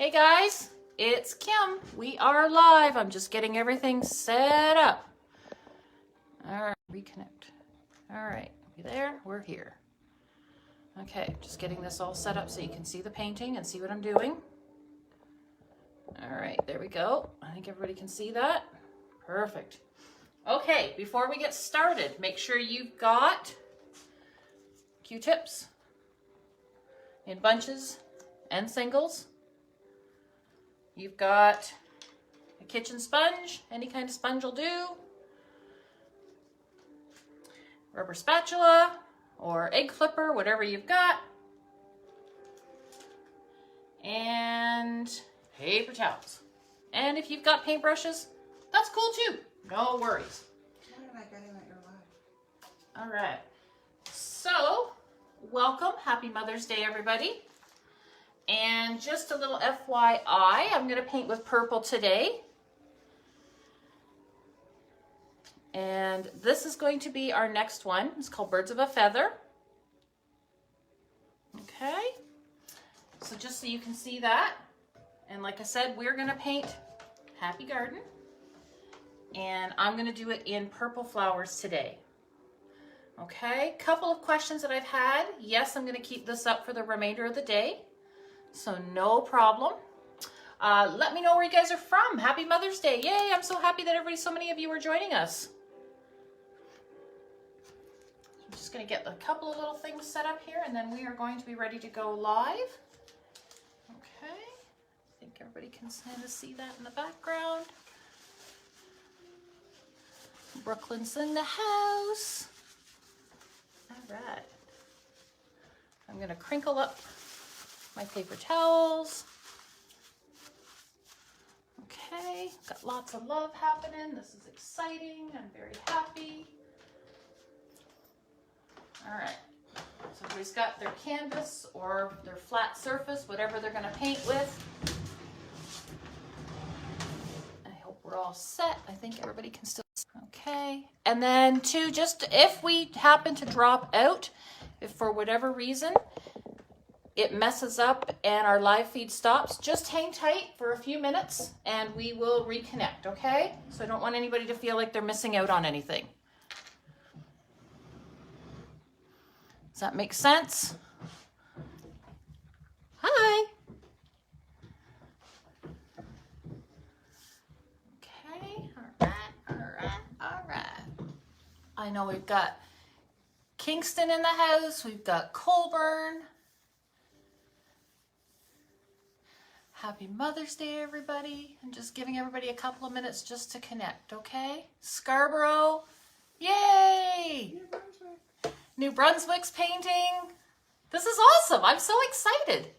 Hey guys, it's Kim. We are live. I'm just getting everything set up. All right, reconnect. All right, you there? We're here. Okay, just getting this all set up so you can see the painting and see what I'm doing. All right, there we go. I think everybody can see that. Perfect. Okay, before we get started, make sure you've got Q-tips in bunches and singles. You've got a kitchen sponge, any kind of sponge will do. Rubber spatula or egg flipper, whatever you've got. And paper towels. And if you've got paintbrushes, that's cool too. No worries. Why am I getting that you're live? All right. So, welcome. Happy Mother's Day, everybody. And just a little FYI, I'm going to paint with purple today. And this is going to be our next one. It's called Birds of a Feather. Okay. So just so you can see that. And like I said, we're going to paint Happy Garden. And I'm going to do it in purple flowers today. Okay. Couple of questions that I've had. Yes, I'm going to keep this up for the remainder of the day. So no problem. Let me know where you guys are from. Happy Mother's Day. Yay, I'm so happy that so many of you are joining us. I'm just going to get a couple of little things set up here and then we are going to be ready to go live. Okay. I think everybody can kind of see that in the background. Brooklyn's in the house. All right. I'm going to crinkle up my paper towels. Okay, got lots of love happening. This is exciting. I'm very happy. All right, so everybody's got their canvas or their flat surface, whatever they're going to paint with. I hope we're all set. I think everybody can still. Okay, and then too, just if we happen to drop out, if for whatever reason it messes up and our live feed stops, just hang tight for a few minutes and we will reconnect, okay? So I don't want anybody to feel like they're missing out on anything. Does that make sense? Hi. Okay, all right. I know we've got Kingston in the house, we've got Colburn. Happy Mother's Day, everybody. I'm just giving everybody a couple of minutes just to connect, okay? Scarborough, yay! New Brunswick's painting. This is awesome. I'm so excited.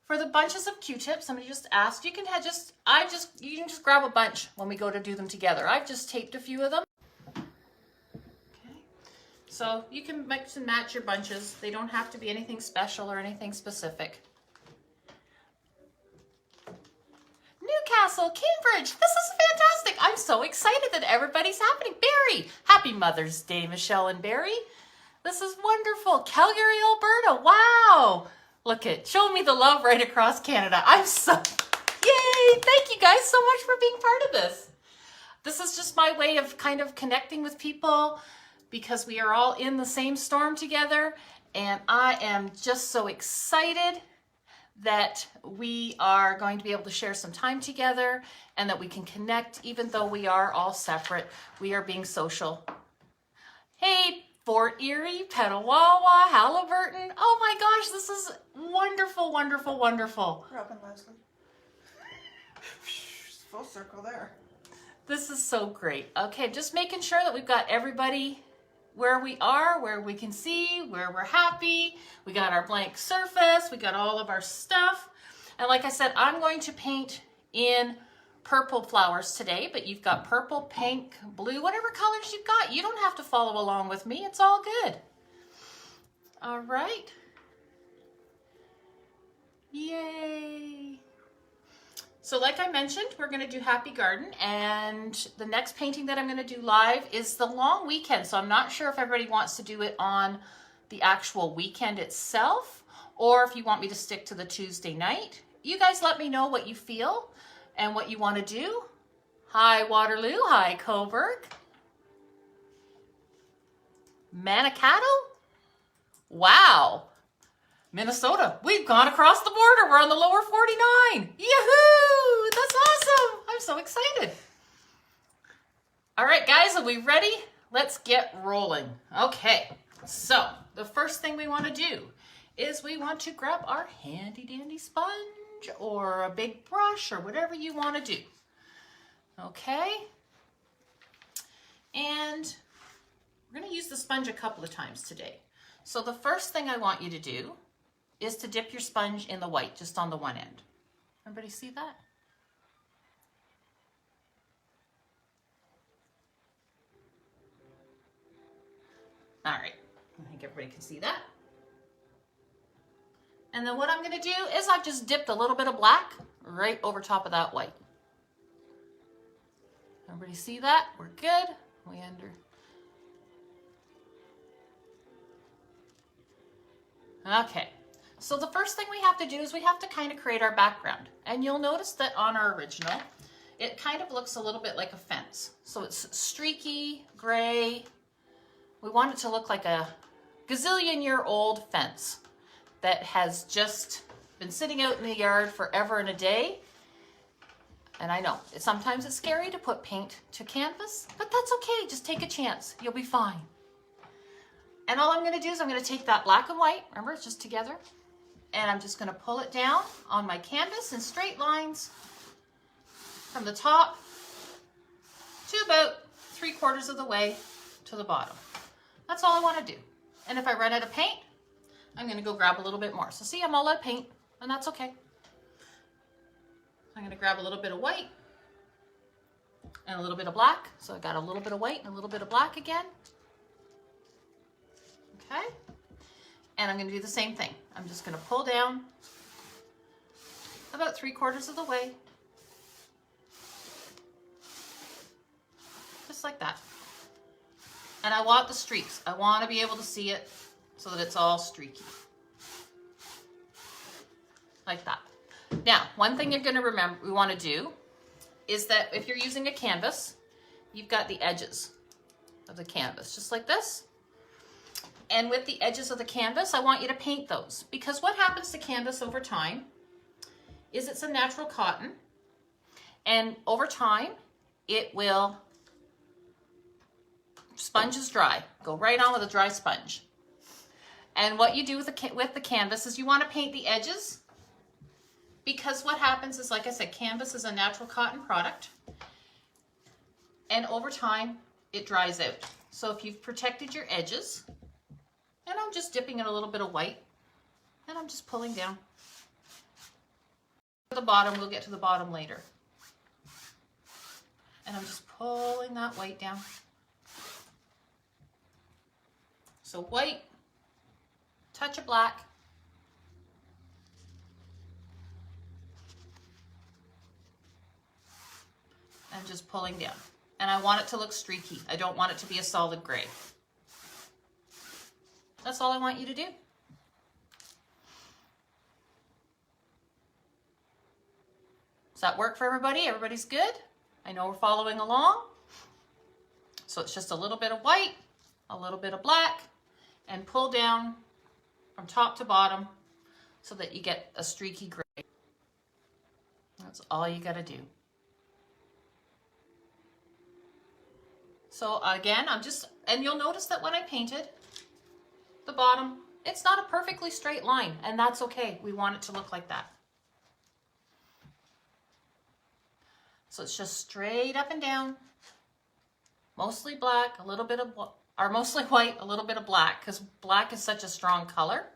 For the bunches of Q-tips, somebody just asked, you can just grab a bunch when we go to do them together. I've just taped a few of them. Okay. So you can mix and match your bunches. They don't have to be anything special or anything specific. Newcastle, Cambridge, this is fantastic. I'm so excited that everybody's happening. Barry, happy Mother's Day, Michelle and Barry. This is wonderful. Calgary, Alberta, wow. Look at, show me the love right across Canada. I'm so, yay. Thank you guys so much for being part of this. This is just my way of kind of connecting with people because we are all in the same storm together. And I am just so excited that we are going to be able to share some time together and that we can connect even though we are all separate. We are being social. Hey, Fort Erie, Petawawa, Halliburton. Oh my gosh, this is wonderful, wonderful, wonderful. Robin Leslie. Full circle there. This is so great. Okay, just making sure that we've got everybody where we are, where we can see, where we're happy. We got our blank surface, we got all of our stuff. And like I said, I'm going to paint in purple flowers today, but you've got purple, pink, blue, whatever colors you've got. You don't have to follow along with me, it's all good. All right. Yay. So like I mentioned, we're going to do Happy Garden, and the next painting that I'm going to do live is the long weekend. So I'm not sure if everybody wants to do it on the actual weekend itself or if you want me to stick to the Tuesday night. You guys let me know what you feel and what you want to do. Hi, Waterloo. Hi, Coburg. Manikato? Wow. Minnesota. We've gone across the border. We're on the lower 49. Yahoo! That's awesome. I'm so excited. All right, guys, are we ready? Let's get rolling. Okay, so the first thing we want to do is we want to grab our handy dandy sponge or a big brush or whatever you want to do. Okay, and we're going to use the sponge a couple of times today. So the first thing I want you to do is to dip your sponge in the white, just on the one end. Everybody see that? All right, I think everybody can see that. And then what I'm going to do is I've just dipped a little bit of black right over top of that white. Everybody see that? We're good. We under. Okay, so the first thing we have to do is we have to kind of create our background. And you'll notice that on our original, it kind of looks a little bit like a fence. So it's streaky, gray. We want it to look like a gazillion-year-old fence that has just been sitting out in the yard forever and a day. And I know, sometimes it's scary to put paint to canvas, but that's okay. Just take a chance. You'll be fine. And all I'm going to do is I'm going to take that black and white, remember it's just together, and I'm just going to pull it down on my canvas in straight lines from the top to about 3/4 of the way to the bottom. That's all I want to do. And if I run out of paint, I'm going to go grab a little bit more. So see, I'm all out of paint, and that's okay. I'm going to grab a little bit of white and a little bit of black. So I got a little bit of white and a little bit of black again. Okay, and I'm going to do the same thing. I'm just going to pull down about 3/4 of the way, just like that. And I want the streaks. I want to be able to see it so that it's all streaky, like that. Now, one thing you're going to remember, we want to do, is that if you're using a canvas, you've got the edges of the canvas, just like this. And with the edges of the canvas, I want you to paint those, because what happens to canvas over time is it's a natural cotton, and over time it will, sponge is dry, go right on with a dry sponge. And what you do with the canvas is you want to paint the edges, because what happens is, like I said, canvas is a natural cotton product, and over time it dries out. So if you've protected your edges, and I'm just dipping in a little bit of white, and I'm just pulling down. The bottom, we'll get to the bottom later. And I'm just pulling that white down. So white, touch of black, and just pulling down. And I want it to look streaky. I don't want it to be a solid gray. That's all I want you to do. Does that work for everybody? Everybody's good? I know we're following along. So it's just a little bit of white, a little bit of black, and pull down from top to bottom so that you get a streaky gray. That's all you got to do. So again, and you'll notice that when I painted the bottom, it's not a perfectly straight line, and that's okay. We want it to look like that. So it's just straight up and down, mostly black, a little bit of, or mostly white, a little bit of black, because black is such a strong color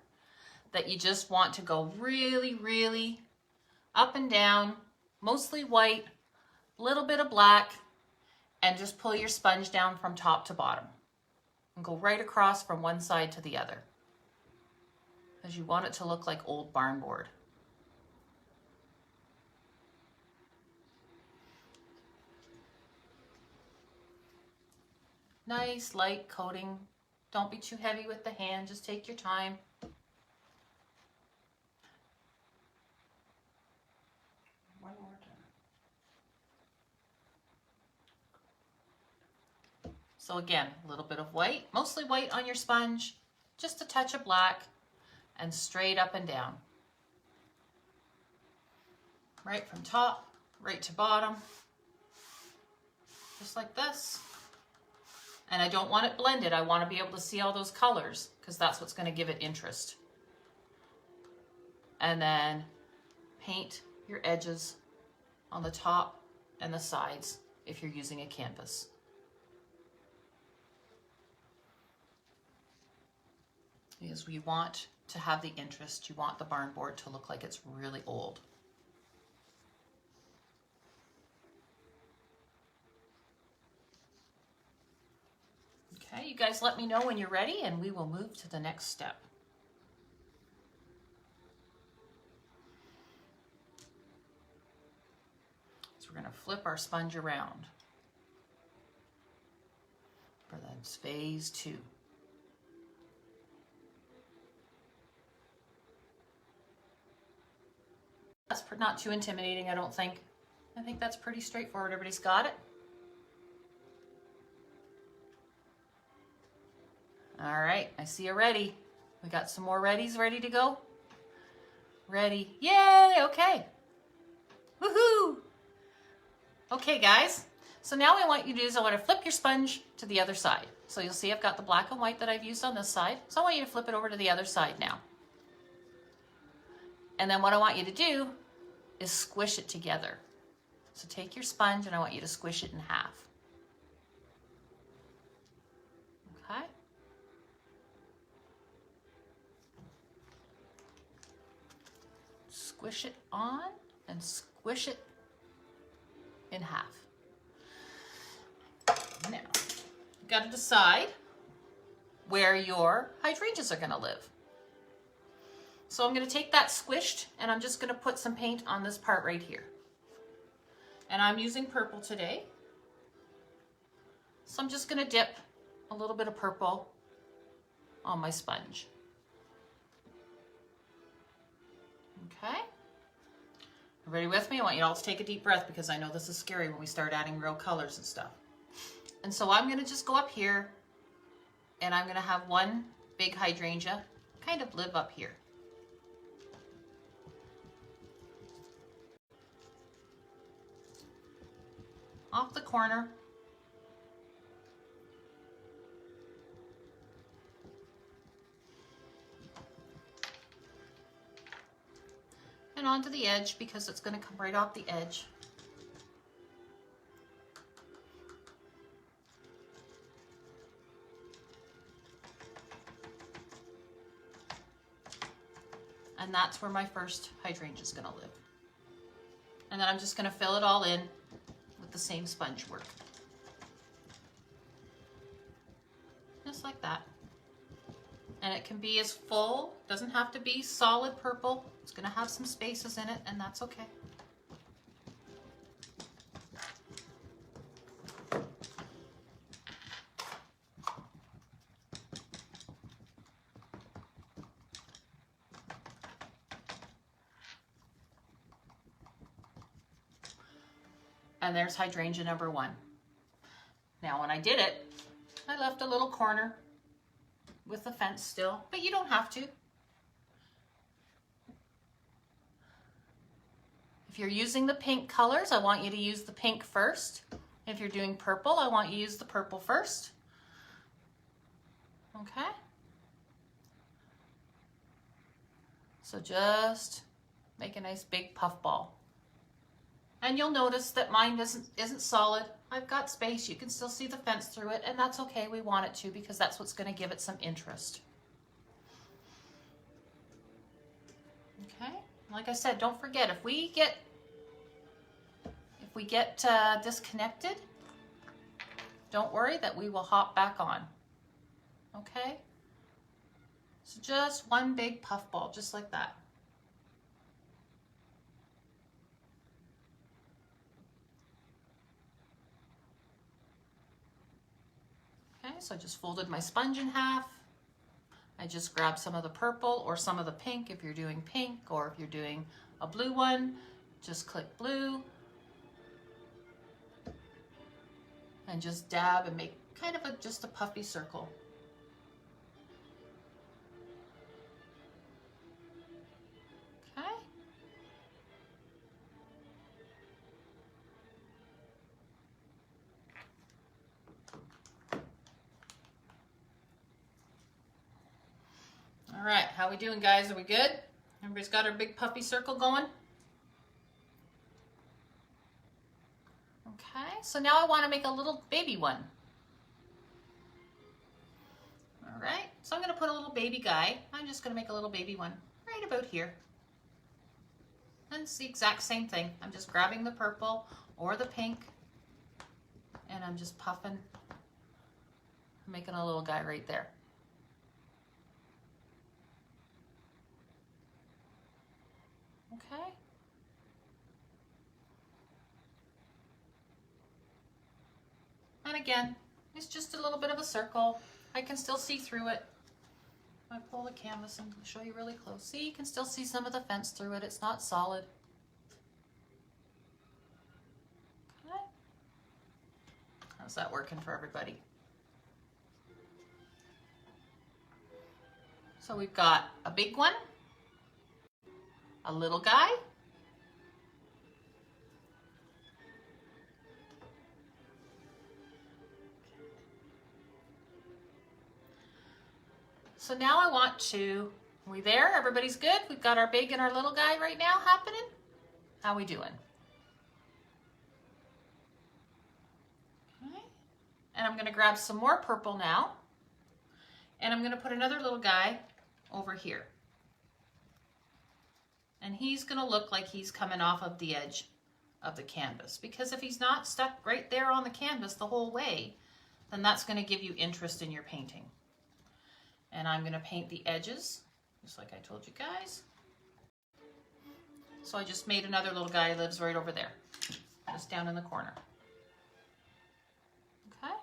that you just want to go really, really up and down, mostly white, a little bit of black, and just pull your sponge down from top to bottom and go right across from one side to the other, because you want it to look like old barn board. Nice light coating. Don't be too heavy with the hand, just take your time. So again, a little bit of white, mostly white on your sponge, just a touch of black, and straight up and down. Right from top, right to bottom, just like this. And I don't want it blended. I want to be able to see all those colors because that's what's going to give it interest. And then paint your edges on the top and the sides if you're using a canvas. Because we want to have the interest. You want the barn board to look like it's really old. Okay, you guys let me know when you're ready and we will move to the next step. So we're going to flip our sponge around for that's phase 2. That's not too intimidating, I don't think. I think that's pretty straightforward. Everybody's got it? All right, I see you ready. We got some more readies ready to go? Ready. Yay, okay. Woohoo! Okay, guys. So now what I want you to do is I want to flip your sponge to the other side. So you'll see I've got the black and white that I've used on this side. So I want you to flip it over to the other side now. And then what I want you to do is squish it together. So take your sponge and I want you to squish it in half. Okay? Squish it on and squish it in half. Now, you've got to decide where your hydrangeas are going to live. So I'm going to take that squished and I'm just going to put some paint on this part right here. And I'm using purple today. So I'm just going to dip a little bit of purple on my sponge. Okay. Everybody with me? I want you all to take a deep breath because I know this is scary when we start adding real colors and stuff. And so I'm going to just go up here and I'm going to have one big hydrangea kind of live up here. Off the corner. And onto the edge because it's going to come right off the edge. And that's where my first hydrangea is going to live. And then I'm just going to fill it all in with the same sponge work. Just like that. And it can be as full, doesn't have to be solid purple. It's going to have some spaces in it, and that's okay. And there's hydrangea number 1. Now when I did it, I left a little corner with the fence still, but you don't have to. If you're using the pink colors, I want you to use the pink first. If you're doing purple, I want you to use the purple first. Okay? So just make a nice big puff ball. And you'll notice that mine isn't solid. I've got space. You can still see the fence through it, and that's okay. We want it to because that's what's going to give it some interest. Okay? Like I said, don't forget, if we get disconnected, don't worry that we will hop back on. Okay? So just one big puff ball, just like that. Okay, so I just folded my sponge in half. I just grabbed some of the purple or some of the pink if you're doing pink, or if you're doing a blue one, just click blue. And just dab and make kind of just a puffy circle. Okay. All right, how we doing, guys? Are we good? Everybody's got our big puffy circle going? Okay, so now I want to make a little baby one. All right, so I'm going to put a little baby guy. I'm just going to make a little baby one right about here. And it's the exact same thing. I'm just grabbing the purple or the pink, and I'm just puffing, making a little guy right there. Okay. And again, it's just a little bit of a circle. I can still see through it. I pull the canvas and show you really close. See, you can still see some of the fence through it. It's not solid. Okay. How's that working for everybody? So we've got a big one, a little guy, so now I want to, are we there? Everybody's good? We've got our big and our little guy right now happening. How we doing? Okay. And I'm going to grab some more purple now, and I'm going to put another little guy over here. And he's going to look like he's coming off of the edge of the canvas, because if he's not stuck right there on the canvas the whole way, then that's going to give you interest in your painting. And I'm going to paint the edges, just like I told you guys. So I just made another little guy who lives right over there, just down in the corner. Okay.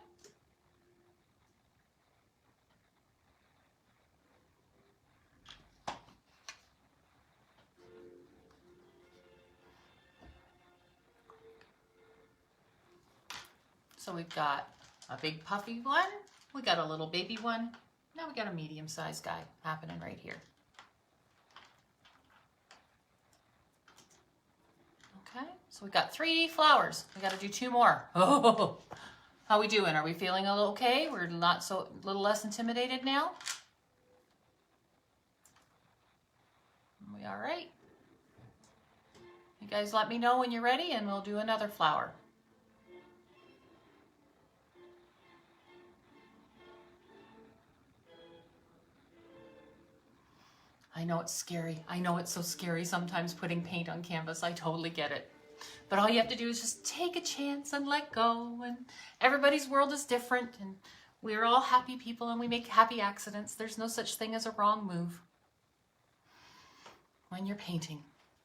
So we've got a big puffy one, we got a little baby one, now we got a medium-sized guy happening right here. Okay, so we got 3 flowers. We got to do 2 more. Oh, how we doing? Are we feeling a little okay? We're not so, a little less intimidated now? We all right? You guys let me know when you're ready and we'll do another flower. I know it's scary. I know it's so scary sometimes putting paint on canvas. I totally get it. But all you have to do is just take a chance and let go. And everybody's world is different. And we're all happy people and we make happy accidents. There's no such thing as a wrong move. When you're painting,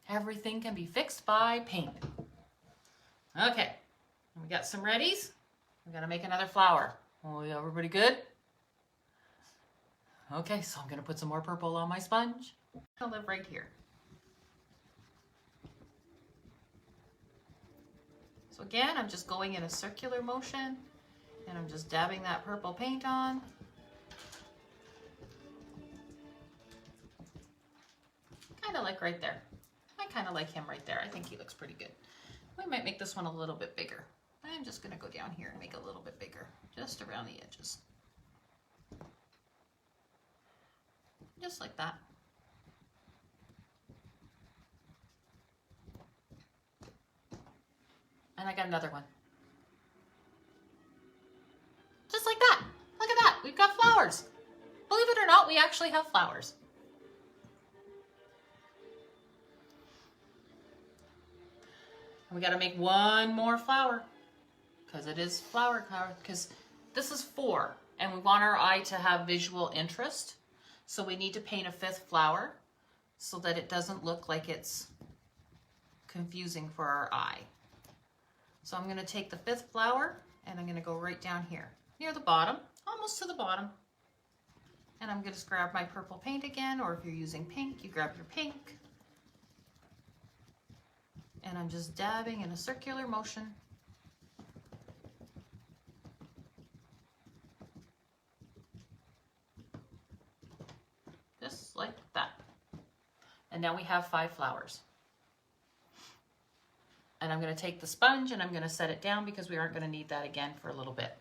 everything can be fixed by paint. Okay, we got some readies. We gotta make another flower. Oh, everybody good? Okay, so I'm going to put some more purple on my sponge. I'll live right here. So again, I'm just going in a circular motion and I'm just dabbing that purple paint on. Kind of like right there. I kind of like him right there. I think he looks pretty good. We might make this one a little bit bigger. I'm just going to go down here and make it a little bit bigger, just around the edges. Just like that. And I got another one. Just like that. Look at that. We've got flowers. Believe it or not, we actually have flowers. And we got to make one more flower because it is flower color, because this is 4 and we want our eye to have visual interest. So we need to paint a 5th flower so that it doesn't look like it's confusing for our eye. So I'm going to take the 5th flower and I'm going to go right down here near the bottom, almost to the bottom. And I'm going to just grab my purple paint again, or if you're using pink, you grab your pink. And I'm just dabbing in a circular motion. And now we have 5 flowers. And I'm going to take the sponge and I'm going to set it down because we aren't going to need that again for a little bit.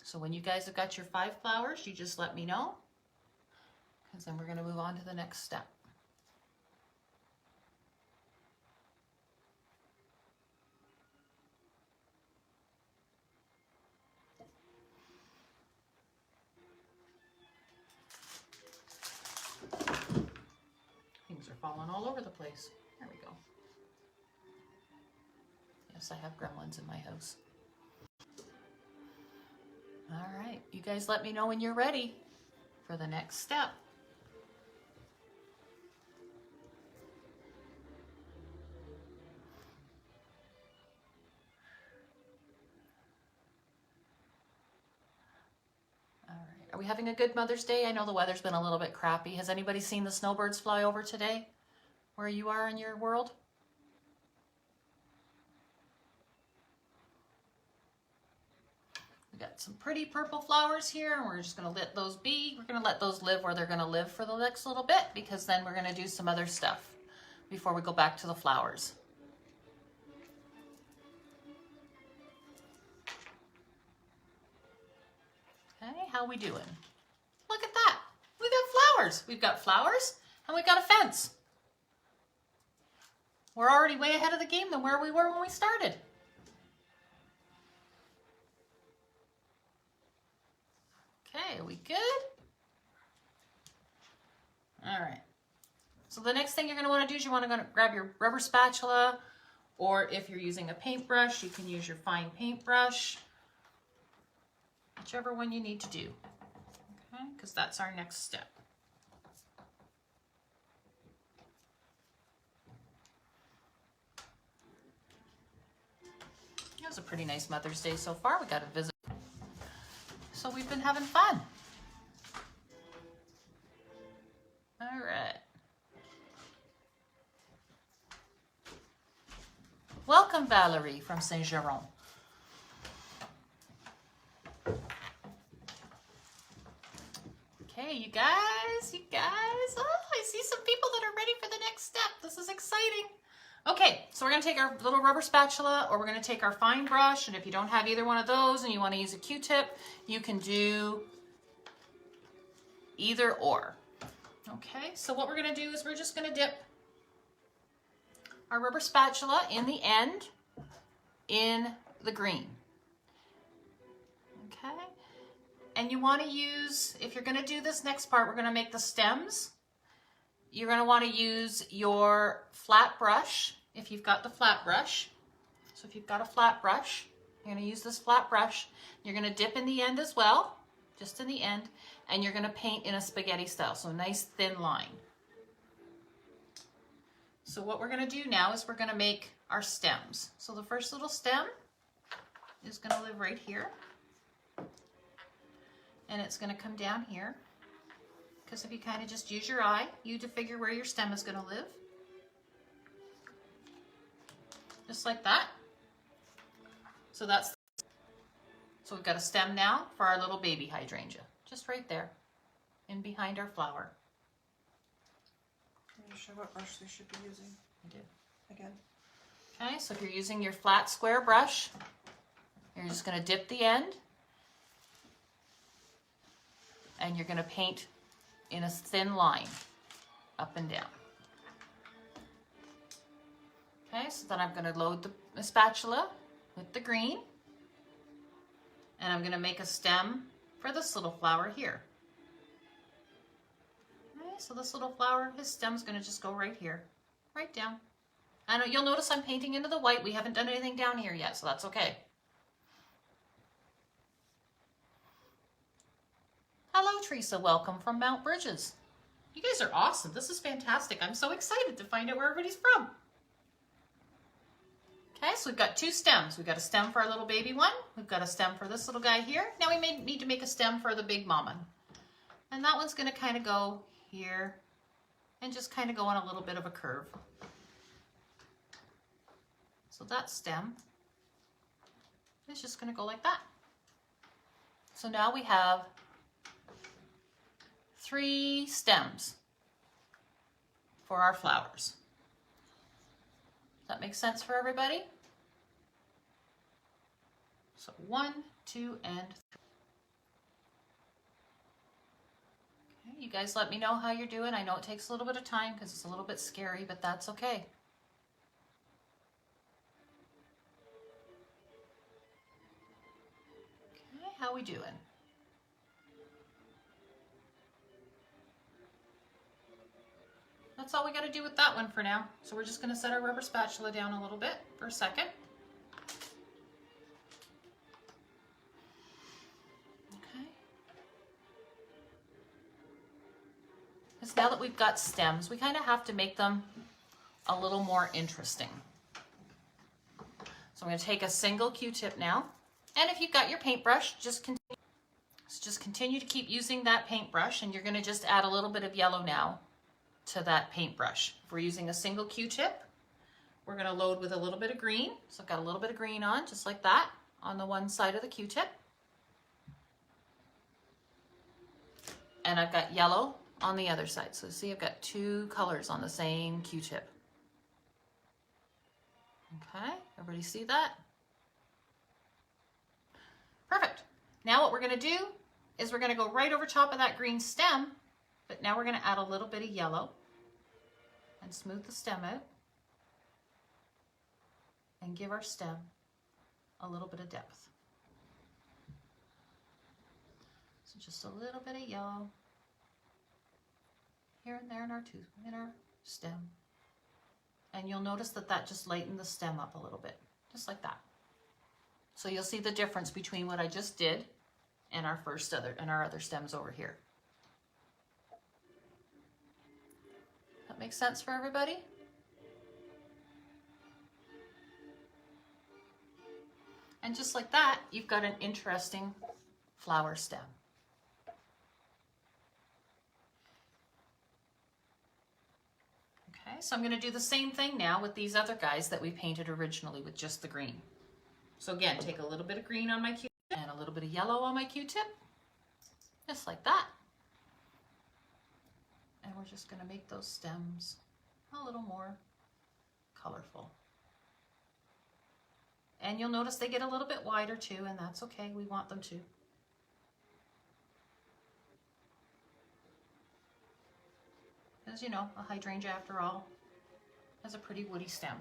So when you guys have got your 5 flowers, you just let me know, because then we're going to move on to the next step. Things are falling all over the place. There we go. Yes, I have gremlins in my house. All right, you guys let me know when you're ready for the next step. All right, are we having a good Mother's Day? I know the weather's been a little bit crappy. Has anybody seen the snowbirds fly over today where you are in your world? We got some pretty purple flowers here, and we're just going to let those be. We're going to let those live where they're going to live for the next little bit, because then we're going to do some other stuff before we go back to the flowers. Okay, how we doing? Look at that. We got flowers. We've got flowers, and we got a fence. We're already way ahead of the game than where we were when we started. Okay, are we good? All right. So the next thing you're going to want to do is you want to grab your rubber spatula, or if you're using a paintbrush, you can use your fine paintbrush. Whichever one you need to do. Okay, because that's our next step. It was a pretty nice Mother's Day so far. We got a visit. So we've been having fun. All right. Welcome, Valerie from Saint-Geron. Okay, you guys. Oh, I see some people that are ready for the next step. This is exciting. Okay, so we're going to take our little rubber spatula, or we're going to take our fine brush, and if you don't have either one of those and you want to use a Q-tip, you can do either or. Okay, so what we're going to do is we're just going to dip our rubber spatula in the end in the green. Okay, and you want to use, if you're going to do this next part, we're going to make the stems. You're going to want to use your flat brush, if you've got the flat brush. So if you've got a flat brush, you're going to use this flat brush. You're going to dip in the end as well, just in the end, and you're going to paint in a spaghetti style, so a nice thin line. So what we're going to do now is we're going to make our stems. So the first little stem is going to live right here, and it's going to come down here. Because if you kind of just use your eye, you to figure where your stem is going to live. Just like that. So we've got a stem now for our little baby hydrangea. Just right there, in behind our flower. Can you show what brush they should be using? I do. Again. Okay, so if you're using your flat square brush, you're just going to dip the end. And you're going to paint in a thin line, up and down. Okay, so then I'm going to load the spatula with the green, and I'm going to make a stem for this little flower here. Okay, so this little flower, his stem's going to just go right here, right down. And you'll notice I'm painting into the white. We haven't done anything down here yet, so that's okay. Hello, Teresa. Welcome from Mount Bridges. You guys are awesome. This is fantastic. I'm so excited to find out where everybody's from. Okay, so we've got 2 stems. We've got a stem for our little baby one. We've got a stem for this little guy here. Now we may need to make a stem for the big mama. And that one's going to kind of go here and just kind of go on a little bit of a curve. So that stem is just going to go like that. So now we have 3 stems for our flowers. Does that make sense for everybody? So 1, 2, and 3. Okay, you guys let me know how you're doing. I know it takes a little bit of time because it's a little bit scary, but that's okay. Okay, how we doing? That's all we got to do with that one for now. So we're just going to set our rubber spatula down a little bit for a second. Okay. Because now that we've got stems, we kind of have to make them a little more interesting. So I'm going to take a single Q-tip now. And if you've got your paintbrush, just continue to keep using that paintbrush, and you're going to just add a little bit of yellow now to that paintbrush. If we're using a single Q-tip, we're going to load with a little bit of green. So I've got a little bit of green on, just like that, on the one side of the Q-tip. And I've got yellow on the other side. So see, I've got 2 colors on the same Q-tip. Okay, everybody see that? Perfect. Now what we're going to do is we're going to go right over top of that green stem, but now we're going to add a little bit of yellow and smooth the stem out and give our stem a little bit of depth. So just a little bit of yellow here and there in our stem. And you'll notice that that just lightened the stem up a little bit, just like that. So you'll see the difference between what I just did and our other stems over here. That makes sense for everybody? And just like that, you've got an interesting flower stem. Okay, so I'm going to do the same thing now with these other guys that we painted originally with just the green. So again, take a little bit of green on my Q-tip and a little bit of yellow on my Q-tip, just like that. And we're just going to make those stems a little more colorful. And you'll notice they get a little bit wider too, and that's okay. We want them to. Because, you know, a hydrangea, after all, has a pretty woody stem.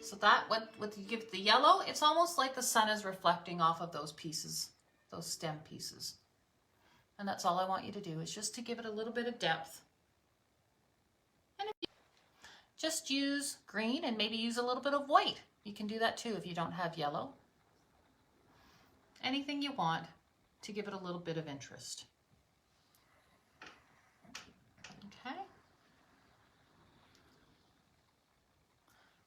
So that, what you give the yellow, it's almost like the sun is reflecting off of those pieces, those stem pieces. And that's all I want you to do, is just to give it a little bit of depth. And if you just use green and maybe use a little bit of white. You can do that too if you don't have yellow. Anything you want to give it a little bit of interest. Okay.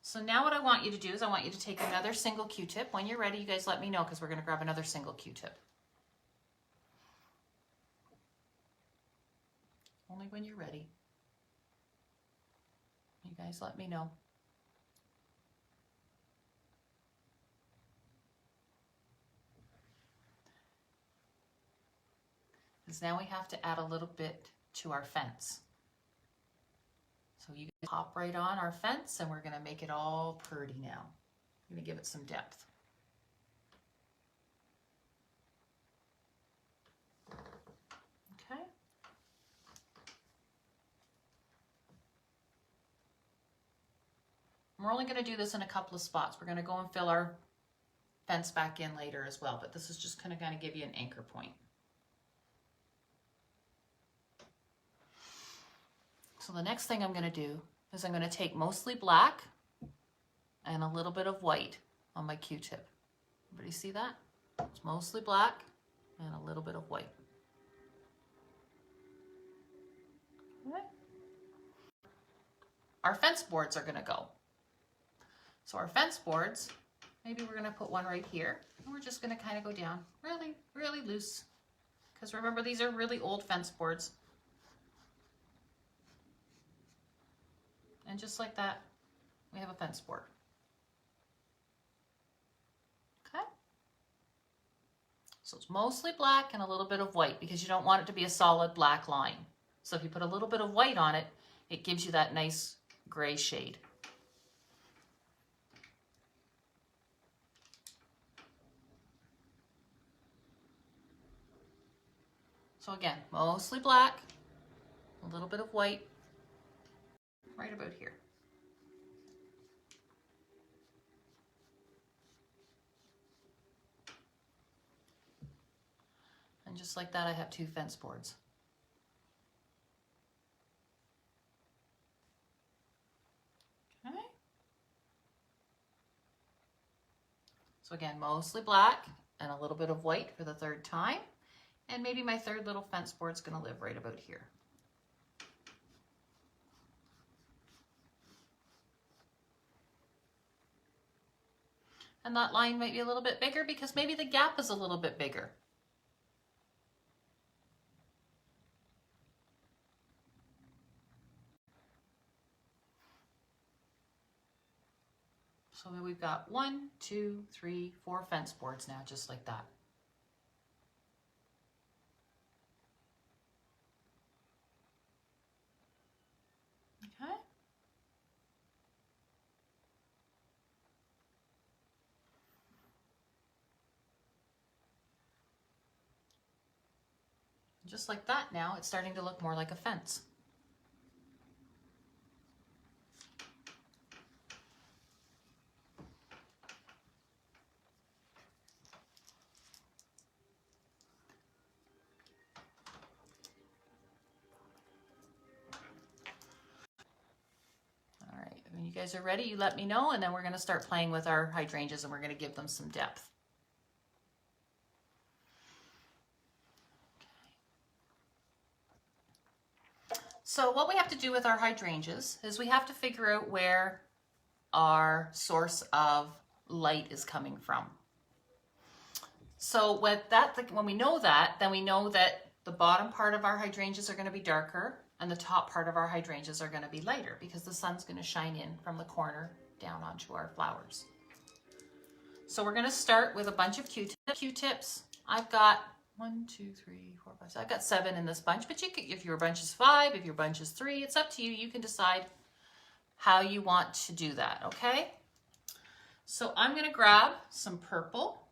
So now what I want you to do is I want you to take another single Q-tip. When you're ready, you guys let me know, because we're going to grab another single Q-tip. Only when you're ready. You guys let me know. Because now we have to add a little bit to our fence. So you guys hop right on our fence, and we're going to make it all pretty now. I'm going to give it some depth. Okay. We're only going to do this in a couple of spots. We're going to go and fill our fence back in later as well, but this is just going to give you an anchor point. So the next thing I'm going to do is I'm going to take mostly black and a little bit of white on my Q-tip. Everybody see that? It's mostly black and a little bit of white. Okay. Our fence boards are going to go. So our fence boards, maybe we're going to put one right here, and we're just going to kind of go down really, really loose. Because remember, these are really old fence boards. And just like that, we have a fence board. So it's mostly black and a little bit of white because you don't want it to be a solid black line. So if you put a little bit of white on it, it gives you that nice gray shade. So again, mostly black, a little bit of white, right about here. And just like that, I have 2 fence boards. Okay. So again, mostly black and a little bit of white for the 3rd time. And maybe my 3rd little fence board's gonna live right about here. And that line might be a little bit bigger because maybe the gap is a little bit bigger. So we've got 1, 2, 3, 4 fence boards now, just like that. Okay. Just like that now, it's starting to look more like a fence. All right, when you guys are ready, you let me know, and then we're gonna start playing with our hydrangeas and we're gonna give them some depth. So what we have to do with our hydrangeas is we have to figure out where our source of light is coming from. So when we know that, then we know that the bottom part of our hydrangeas are going to be darker and the top part of our hydrangeas are going to be lighter because the sun's going to shine in from the corner down onto our flowers. So we're going to start with a bunch of Q-tips. I've got 1, 2, 3, 4, 5, 6. I've got 7 in this bunch, but you could, if your bunch is 5, if your bunch is 3, it's up to you. You can decide how you want to do that, okay? So I'm going to grab some purple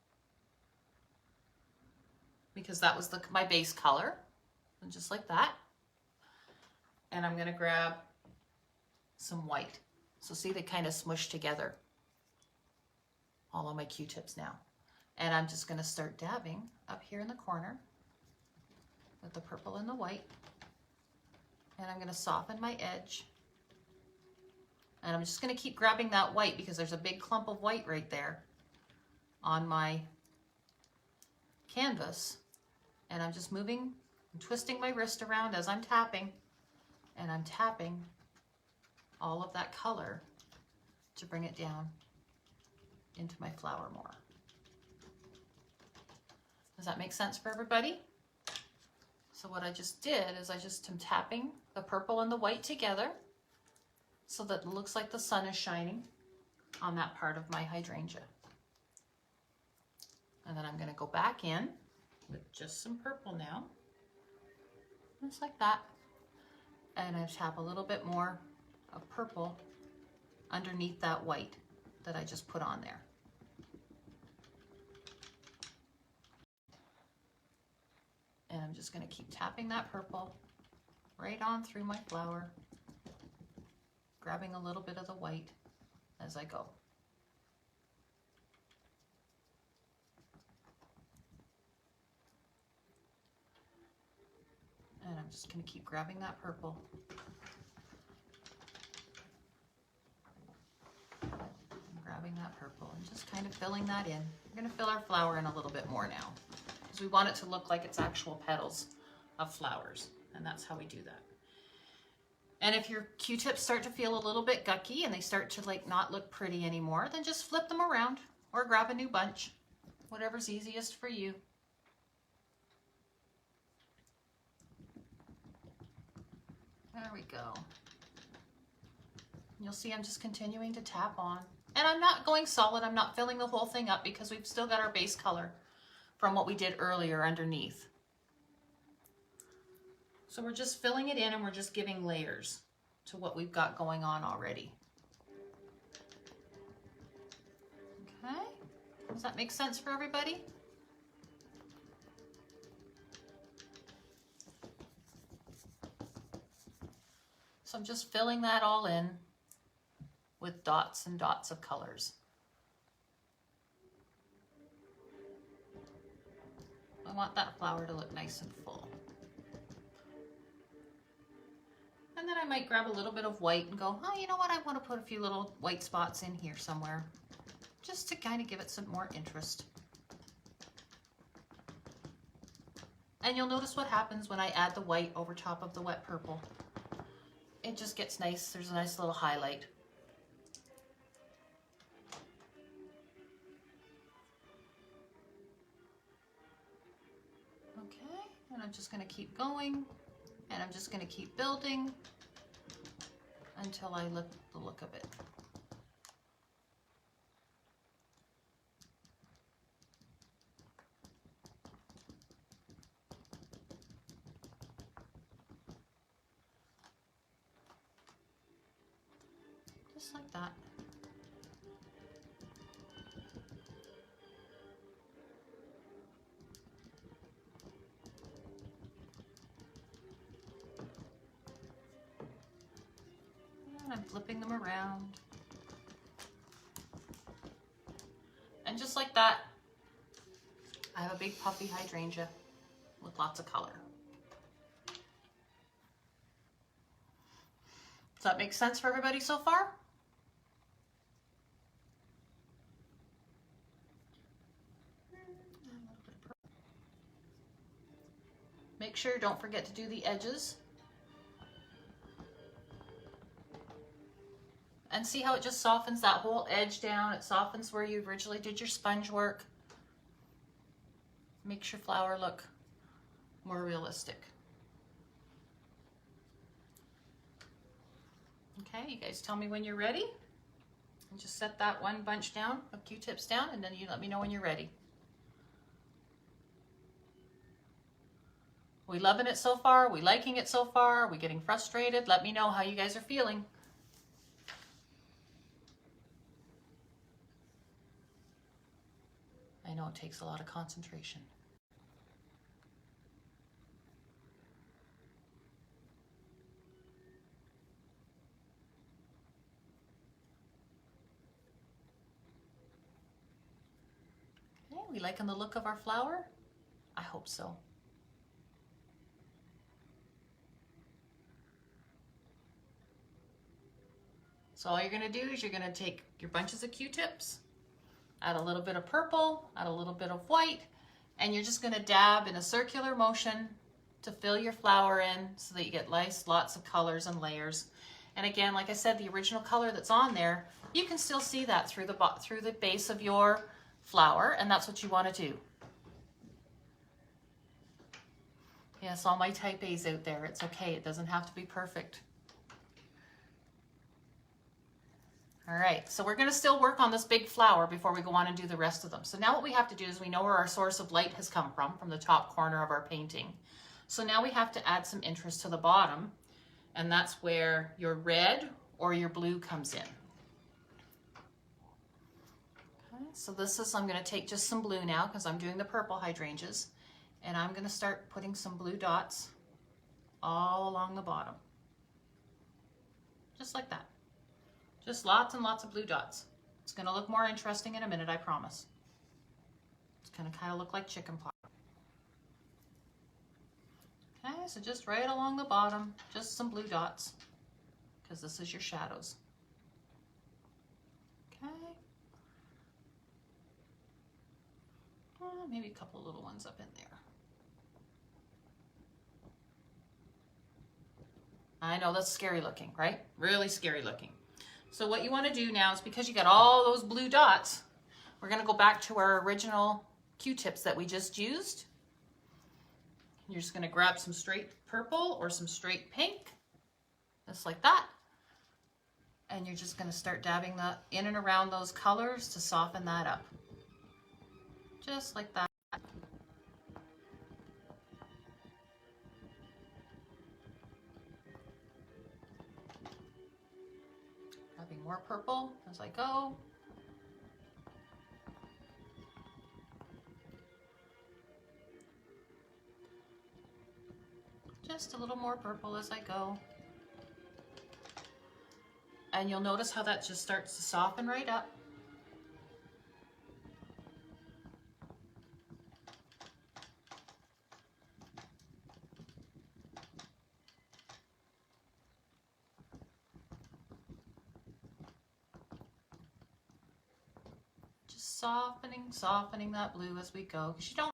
because that was my base color, and just like that. And I'm going to grab some white. So see, they kind of smush together, all of my Q-tips now. And I'm just going to start dabbing up here in the corner with the purple and the white. And I'm going to soften my edge. And I'm just going to keep grabbing that white because there's a big clump of white right there on my canvas. And I'm just moving and twisting my wrist around as I'm tapping. And I'm tapping all of that color to bring it down into my flower more. Does that make sense for everybody? So what I just did is I just am tapping the purple and the white together so that it looks like the sun is shining on that part of my hydrangea. And then I'm going to go back in with just some purple now, just like that. And I tap a little bit more of purple underneath that white that I just put on there. And I'm just going to keep tapping that purple right on through my flower, grabbing a little bit of the white as I go. And I'm just going to keep grabbing that purple. And grabbing that purple and just kind of filling that in. We're going to fill our flower in a little bit more now, because we want it to look like it's actual petals of flowers, and that's how we do that. And if your Q-tips start to feel a little bit gucky and they start to like not look pretty anymore, then just flip them around or grab a new bunch, whatever's easiest for you. There we go. You'll see I'm just continuing to tap on, and I'm not going solid. I'm not filling the whole thing up because we've still got our base color from what we did earlier underneath. So we're just filling it in and we're just giving layers to what we've got going on already. Okay, does that make sense for everybody? So I'm just filling that all in with dots and dots of colors. I want that flower to look nice and full. And then I might grab a little bit of white and go, oh, you know what? I want to put a few little white spots in here somewhere, just to kind of give it some more interest. And you'll notice what happens when I add the white over top of the wet purple. It just gets nice. There's a nice little highlight. Okay, and I'm just going to keep going, and I'm just going to keep building until I like the look of it. Just like that. And I'm flipping them around. And just like that, I have a big puffy hydrangea with lots of color. Does that make sense for everybody so far? Make sure, don't forget to do the edges. And see how it just softens that whole edge down. It softens where you originally did your sponge work. Makes your flower look more realistic. Okay, you guys tell me when you're ready. And just set that one bunch down of Q-tips down, and then you let me know when you're ready. We loving it so far? We liking it so far? Are we getting frustrated? Let me know how you guys are feeling. I know it takes a lot of concentration. Okay, we liking the look of our flower? I hope so. So all you're going to do is you're going to take your bunches of Q-tips, add a little bit of purple, add a little bit of white, and you're just going to dab in a circular motion to fill your flower in so that you get nice, lots of colors and layers. And again, like I said, the original color that's on there, you can still see that through the base of your flower, and that's what you want to do. Yes, all my type A's out there, it's okay. It doesn't have to be perfect. All right, so we're going to still work on this big flower before we go on and do the rest of them. So now what we have to do is we know where our source of light has come from the top corner of our painting. So now we have to add some interest to the bottom, and that's where your red or your blue comes in. Okay, so this is, I'm going to take just some blue now because I'm doing the purple hydrangeas, and I'm going to start putting some blue dots all along the bottom. Just like that. Just lots and lots of blue dots. It's going to look more interesting in a minute, I promise. It's going to kind of look like chicken pox. Okay, so just right along the bottom, just some blue dots, because this is your shadows. Okay. Maybe a couple little ones up in there. I know that's scary looking, right? Really scary looking. So what you want to do now is, because you got all those blue dots, we're going to go back to our original Q-tips that we just used. You're just going to grab some straight purple or some straight pink, just like that. And you're just going to start dabbing that in and around those colors to soften that up. Just like that. more purple as I go. Just a little more purple as I go. And you'll notice how that just starts to soften right up. Just softening that blue as we go. 'Cause you don't.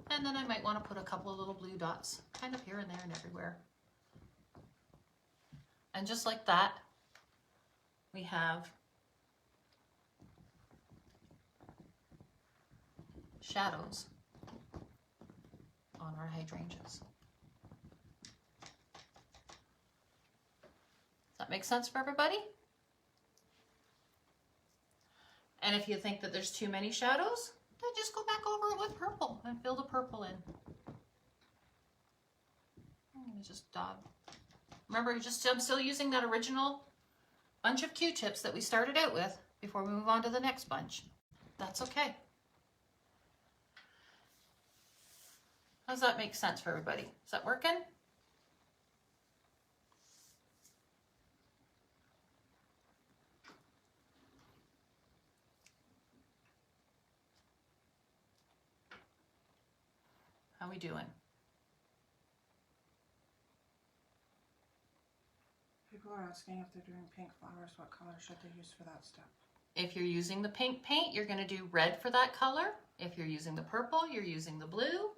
And then I might want to put a couple of little blue dots kind of here and there and everywhere. And just like that, we have shadows on our hydrangeas. Does that make sense for everybody? And if you think that there's too many shadows, then just go back over it with purple and fill the purple in. I'm gonna just dab. Remember, I'm still using that original bunch of Q-tips that we started out with before we move on to the next bunch. That's okay. Does that make sense for everybody? Is that working? How we doing? People are asking if they're doing pink flowers, what color should they use for that step? If you're using the pink paint, you're going to do red for that color. If you're using the purple, you're using the blue.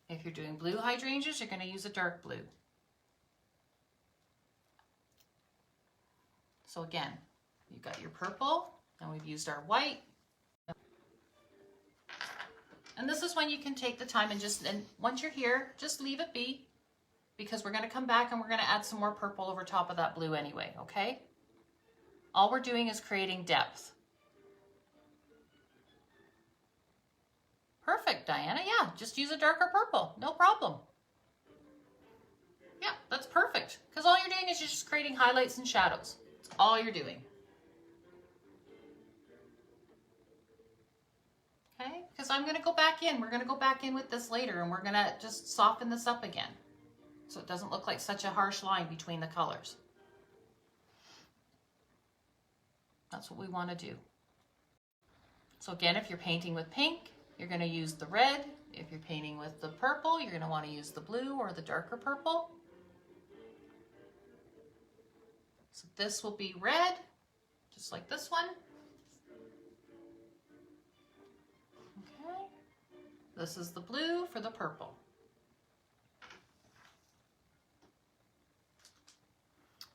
If you're doing blue hydrangeas, you're going to use a dark blue. So again, you've got your purple, and we've used our white. And this is when you can take the time and once you're here, just leave it be, because we're going to come back and we're going to add some more purple over top of that blue anyway, okay? All we're doing is creating depth. Perfect, Diana. Yeah, just use a darker purple. No problem. Yeah, that's perfect. Because all you're doing is you're just creating highlights and shadows. That's all you're doing. Okay, because I'm going to go back in. We're going to go back in with this later, and we're going to just soften this up again, so it doesn't look like such a harsh line between the colors. That's what we want to do. So again, if you're painting with pink, you're going to use the red. If you're painting with the purple, you're going to want to use the blue or the darker purple. So this will be red, just like this one. Okay. This is the blue for the purple.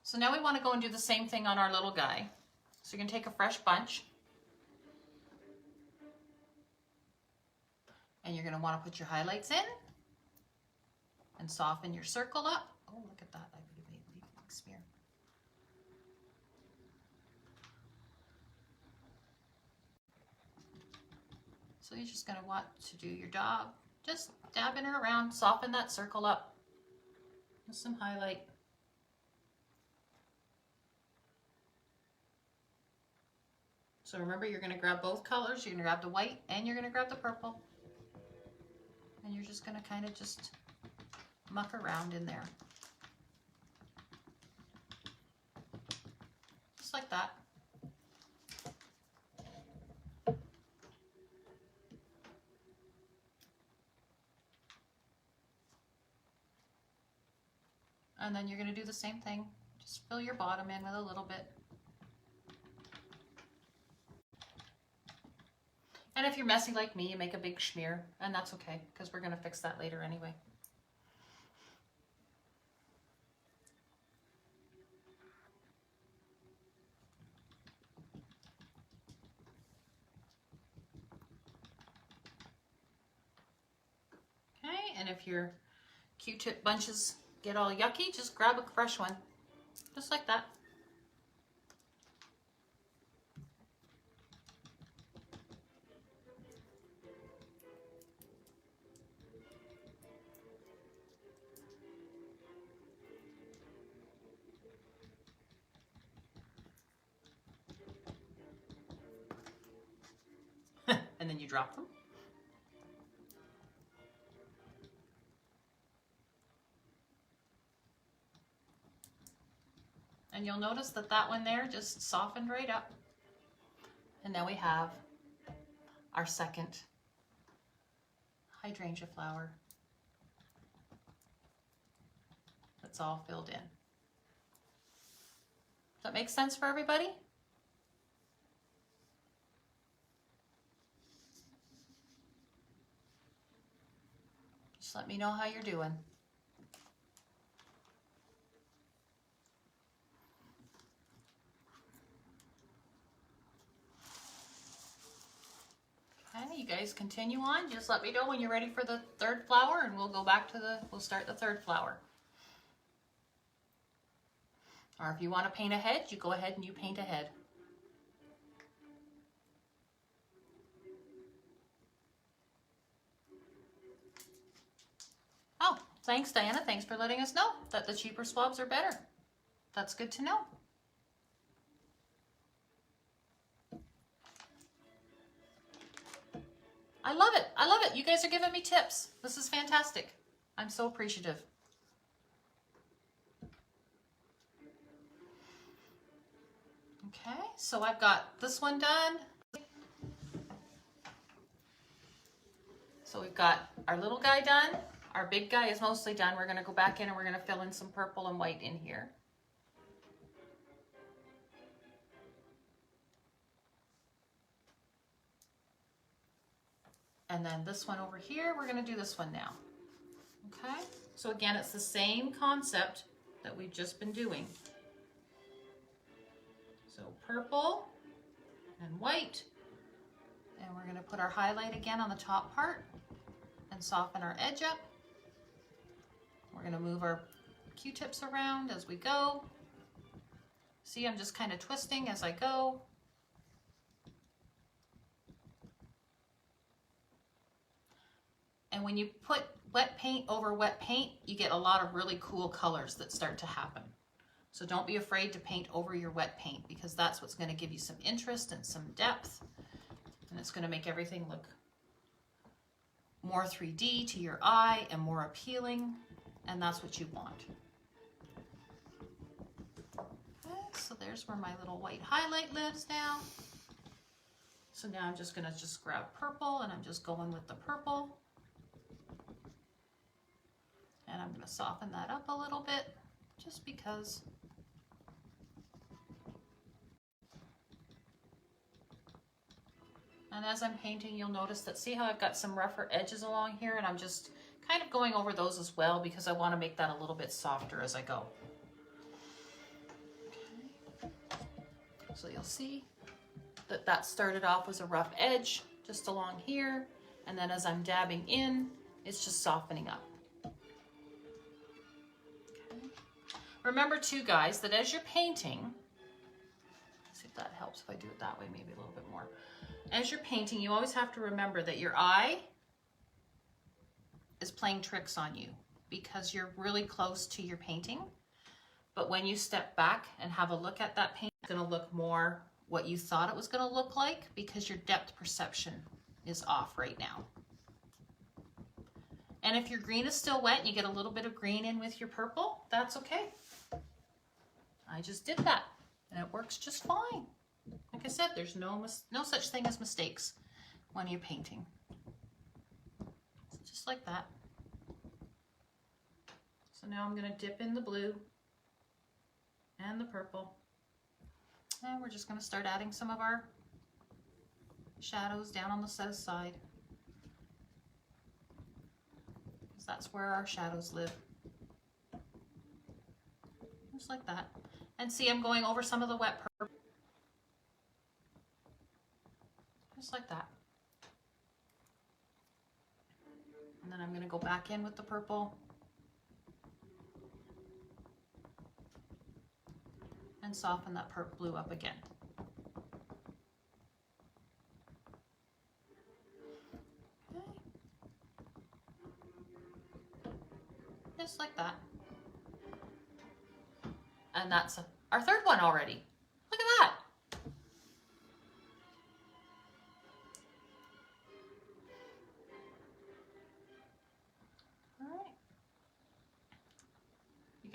So now we want to go and do the same thing on our little guy. So you're going to take a fresh bunch. And you're going to want to put your highlights in and soften your circle up. Oh, look at that. I would have made a big smear. So you're just going to want to do your dab. Just dabbing her around, soften that circle up with some highlight. So remember, you're going to grab both colors. You're going to grab the white and you're going to grab the purple. And you're just going to kind of just muck around in there. Just like that. And then you're going to do the same thing. Just fill your bottom in with a little bit. And if you're messy like me, you make a big smear, and that's okay, because we're going to fix that later anyway. Okay, and if your Q-tip bunches get all yucky, just grab a fresh one, just like that. and then you drop them. And you'll notice that that one there just softened right up. And now we have our second hydrangea flower that's all filled in. Does that make sense for everybody? Just let me know how you're doing. Okay, you guys continue on. Just let me know when you're ready for the third flower and we'll go back to we'll start the third flower. Or if you want to paint ahead, you go ahead and you paint ahead. Oh, thanks Diana. Thanks for letting us know that the cheaper swabs are better. That's good to know. I love it. I love it. You guys are giving me tips. This is fantastic. I'm so appreciative. Okay, so I've got this one done. So we've got our little guy done. Our big guy is mostly done. We're going to go back in and we're going to fill in some purple and white in here. And then this one over here, we're going to do this one now. Okay, so again, it's the same concept that we've just been doing. So purple and white, and we're going to put our highlight again on the top part and soften our edge up. We're going to move our Q-tips around as we go. See, I'm just kind of twisting as I go. And when you put wet paint over wet paint, you get a lot of really cool colors that start to happen. So don't be afraid to paint over your wet paint because that's what's going to give you some interest and some depth. And it's going to make everything look more 3D to your eye and more appealing. And that's what you want. Okay, so there's where my little white highlight lives now. So now I'm just going to grab purple and I'm just going with the purple. And I'm going to soften that up a little bit just because. And as I'm painting, you'll notice that, see how I've got some rougher edges along here, and I'm just kind of going over those as well because I want to make that a little bit softer as I go. Okay. So you'll see that that started off as a rough edge just along here, and then as I'm dabbing in, it's just softening up. Okay. Remember too, guys, that as you're painting, let's see if that helps if I do it that way, maybe a little bit more. As you're painting, you always have to remember that your eye is playing tricks on you because you're really close to your painting. But when you step back and have a look at that paint, it's going to look more what you thought it was going to look like because your depth perception is off right now. And if your green is still wet and you get a little bit of green in with your purple, that's okay. I just did that and it works just fine. Like I said, there's no such thing as mistakes when you're painting. Just like that. So now I'm going to dip in the blue and the purple. And we're just going to start adding some of our shadows down on the south side. Because that's where our shadows live. Just like that. And see, I'm going over some of the wet purple. Just like that. And then I'm going to go back in with the purple and soften that blue up again. Okay. Just like that. And that's our third one already. Look at that.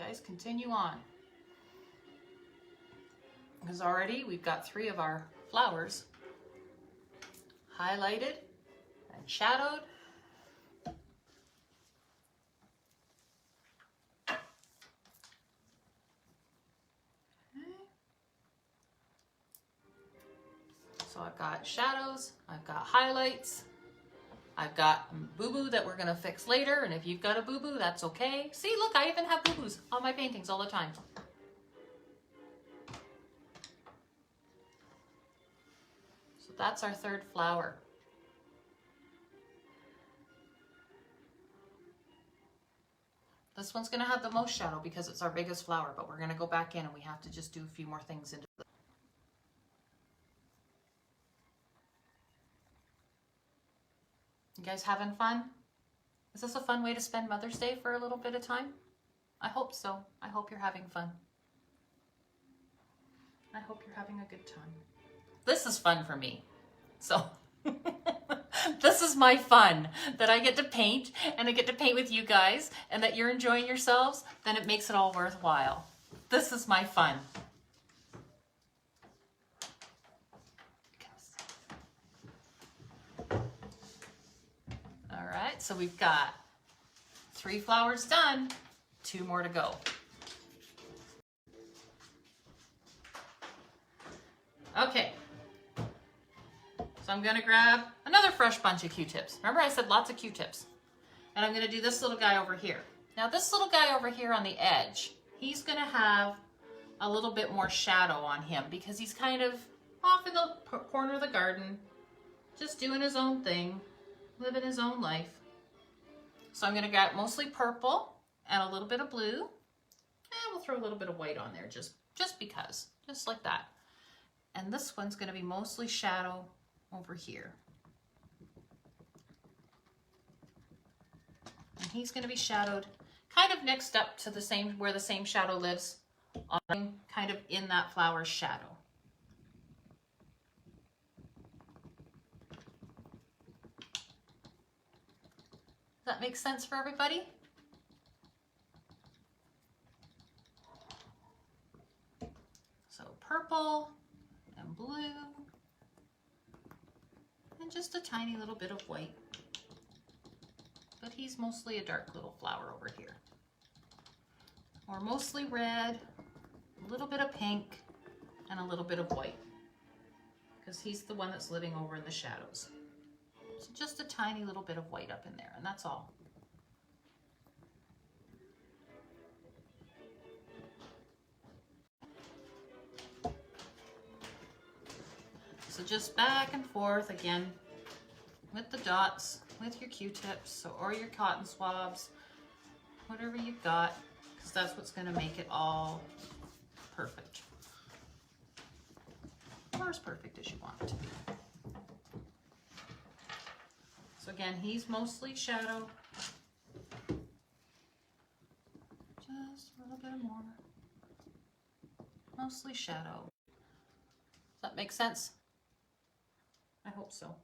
guys continue on. Because already we've got 3 of our flowers highlighted and shadowed. So I've got shadows, I've got highlights, I've got boo-boo that we're gonna fix later, and if you've got a boo-boo, that's okay. See, look, I even have boo-boos on my paintings all the time. So that's our 3rd flower. This one's gonna have the most shadow because it's our biggest flower, but we're gonna go back in and we have to just do a few more things into it. You guys having fun? Is this a fun way to spend Mother's Day for a little bit of time? I hope so. I hope you're having fun. I hope you're having a good time. This is fun for me. So this is my fun, that I get to paint and I get to paint with you guys and that you're enjoying yourselves, then it makes it all worthwhile. This is my fun. All right, so we've got 3 flowers done, 2 more to go. Okay, so I'm gonna grab another fresh bunch of Q-tips. Remember I said lots of Q-tips. And I'm gonna do this little guy over here. Now this little guy over here on the edge, he's gonna have a little bit more shadow on him because he's kind of off in the corner of the garden, just doing his own thing, living his own life. So I'm gonna grab mostly purple and a little bit of blue, and we'll throw a little bit of white on there just because, just like that. And this one's gonna be mostly shadow over here. And he's gonna be shadowed kind of next up to the same, where the same shadow lives, on, kind of in that flower's shadow. Does that make sense for everybody? So purple and blue and just a tiny little bit of white. But he's mostly a dark little flower over here. Or mostly red, a little bit of pink, and a little bit of white. Because he's the one that's living over in the shadows. So just a tiny little bit of white up in there, and that's all. So just back and forth again with the dots, with your Q-tips or your cotton swabs, whatever you've got, because that's what's going to make it all perfect. Or as perfect as you want it to be. So again, he's mostly shadow. Just a little bit more. Mostly shadow. Does that make sense? I hope so.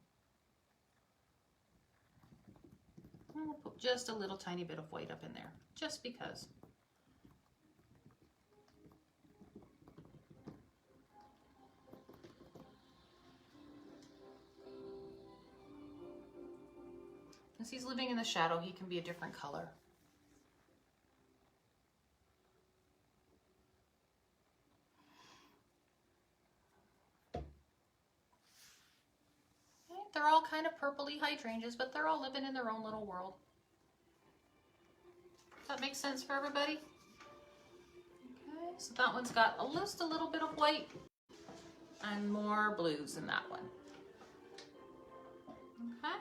And we'll put just a little tiny bit of white up in there, just because. Since he's living in the shadow, he can be a different color. They're all kind of purpley hydrangeas, but they're all living in their own little world. Does that make sense for everybody? Okay, so that one's got just a little bit of white and more blues in that one. Okay.